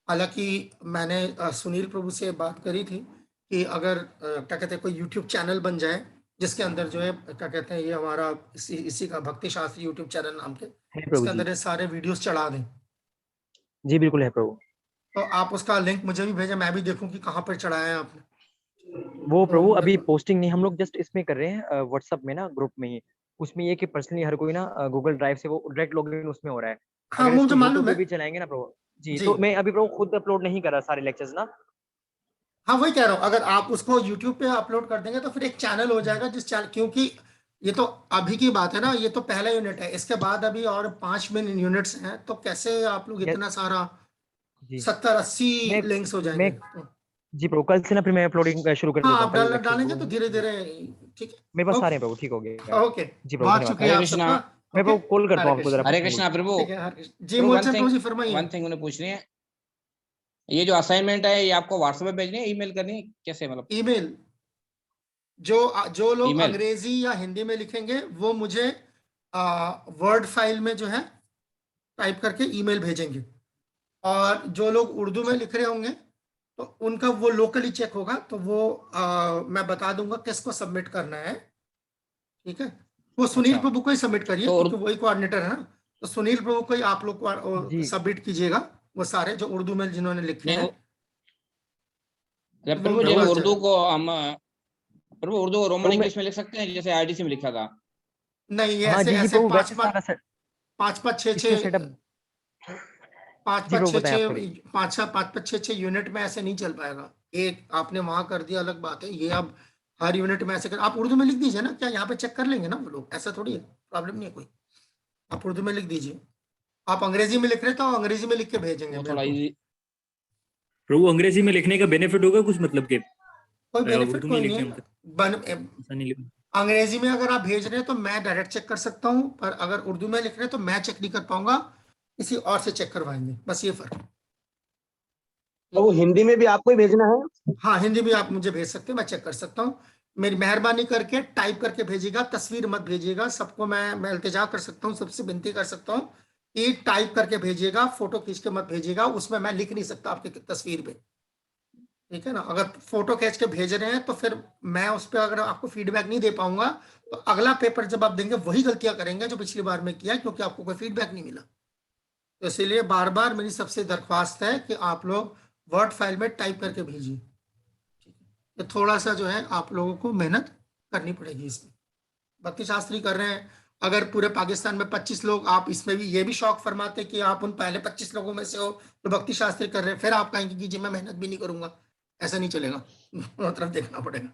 हालांकि मैंने सुनील प्रभु से बात करी थी कि अगर क्या कहते हैं कोई यूट्यूब चैनल बन जाए जिसके अंदर जो है क्या कहते हैं ये हमारा इसी का भक्ति शास्त्री यूट्यूब चैनल नाम के, इसके अंदर ये सारे वीडियोस चढ़ा दें। जी बिल्कुल है प्रभु। तो आप उसका लिंक मुझे भी भेजें, मैं भी देखूं कि कहाँ पर चढ़ाया है आपने। वो प्रभु अभी पोस्टिंग नहीं, हम लोग जस्ट इसमें कर रहे हैं व्हाट्सएप में ना, ग्रुप में ही। उसमें ये कि पर्सनली हर कोई ना गूगल ड्राइव से वो डायरेक्ट लॉगिन उसमें हो रहा है। हाँ, मुझे मालूम है। भी चलाएंगे ना प्रभु जी, तो मैं अभी प्रभु खुद अपलोड नहीं कर रहा सारे लेक्चर्स ना। हाँ वही कह रहा हूँ, अगर आप उसको YouTube पे अपलोड कर देंगे तो फिर एक चैनल हो जाएगा जिस चैनल, क्योंकि ये तो अभी की बात है ना, ये तो पहला यूनिट है, इसके बाद अभी और 5 मिलियन यूनिट्स हैं, तो कैसे आप लोग इतना सारा 70-80 लिंक्स हो जाएंगे। जी प्रभु, कल से ना फिर मैं अपलोडिंग शुरू कर देता हूं। आप डालेंगे तो धीरे धीरे ठीक है। मेरे पास सारे प्रभु ठीक हो गए। ओके जी प्रभु, बहुत शुक्रिया आप सबका। मैं प्रभु कॉल करता हूं आपको जरा। हरे कृष्णा प्रभु। जी मोहन प्रभु जी फरमाइए। वन थिंग उन्हें पूछनी है, ये जो असाइनमेंट है ये आपको व्हाट्सएप पे भेजनी है, ईमेल करनी है, कैसे मतलब? ईमेल, जो लोग अंग्रेजी या हिंदी में लिखेंगे वो मुझे वर्ड फाइल में जो है टाइप करके ईमेल भेजेंगे, और जो लोग उर्दू में लिख रहे होंगे तो उनका वो लोकली चेक होगा, तो वो मैं बता दूंगा किसको सबमिट करना है। ठीक है, वो सुनील प्रभु को ही सबमिट करिए, क्योंकि वही कोऑर्डिनेटर है ना, तो सुनील प्रभु को ही आप लोग को सबमिट कीजिएगा, वो सारे जो उर्दू में जिन्होंने लिखे हैं। प्रभु जैसे उर्दू को हम प्रभु उर्दू को रोमन इंग्लिश में लिख सकते हैं जैसे आईडीसी में लिखा था? नहीं, ये ऐसे 5-5-6 यूनिट में ऐसे नहीं चल पाएगा। एक आपने वहां कर दिया अलग बात है, ये अब हर यूनिट में ऐसे कर, आप उर्दू में लिख दीजिए ना, क्या यहाँ पे चेक कर लेंगे ना वो लोग, ऐसा थोड़ी है, प्रॉब्लम नहीं है कोई, आप उर्दू में लिख दीजिए। आप अंग्रेजी में लिख रहे तो अंग्रेजी में लिख के भेजेंगे। प्रभु अंग्रेजी में लिखने का बेनिफिट होगा कुछ, मतलब के कोई बेनिफिट कोई नहीं है। अंग्रेजी में अगर आप भेज रहे हैं तो मैं डायरेक्ट चेक कर सकता हूं, पर अगर उर्दू में लिख रहे हैं तो मैं चेक नहीं कर पाऊंगा, किसी और से चेक करवाएंगे, बस ये फर्क। तो वो हिंदी में भी आपको ही भेजना है? हाँ, हिंदी में आप मुझे भेज सकते हैं, मैं चेक कर सकता हूँ। मेरी मेहरबानी करके टाइप करके भेजिएगा, तस्वीर मत भेजिएगा। सबको मैं इल्तिजा कर सकता हूँ, सबसे विनती कर सकता हूँ कि टाइप करके भेजिएगा, फोटो खींच के मत भेजिएगा, उसमें मैं लिख नहीं सकता आपकी तस्वीर पे। ठीक है ना, अगर फोटो खींच के भेज रहे हैं तो फिर मैं उस पर अगर आपको फीडबैक नहीं दे पाऊंगा तो अगला पेपर जब आप देंगे वही गलतियां करेंगे जो पिछली बार में किया, क्योंकि आपको कोई फीडबैक नहीं मिला। तो इसीलिए बार बार मेरी सबसे दरख्वास्त है कि आप लोग वर्ड फाइल में टाइप करके भेजिए। तो थोड़ा सा जो है आप लोगों को मेहनत करनी पड़ेगी इसमें। भक्ति शास्त्री कर रहे हैं, अगर पूरे पाकिस्तान में 25 लोग, आप इसमें भी ये भी शौक फरमाते कि आप उन पहले 25 लोगों में से हो तो भक्ति शास्त्री कर रहे हैं, फिर आप कहेंगे कि जी मैं मेहनत भी नहीं करूंगा, ऐसा नहीं चलेगा, तरफ देखना पड़ेगा।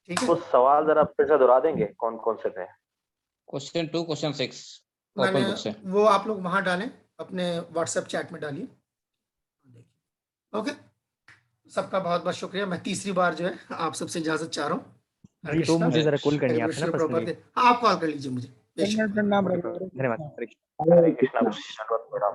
ठीक है, तो सवाल जरा फिर से दोहरा देंगे, कौन कौन से थे? क्वेश्चन 2, क्वेश्चन 6 वो आप लोग वहां डालें, अपने व्हाट्सएप चैट में डालिए। ओके, सबका बहुत बहुत शुक्रिया। मैं तीसरी बार जो है आप सबसे इजाजत चाह रहा हूँ। तो मुझे जरा कॉल करनी है आपसे ना पर्सनली। आप कॉल कर लीजिए मुझे। धन्यवाद। हरे कृष्णा।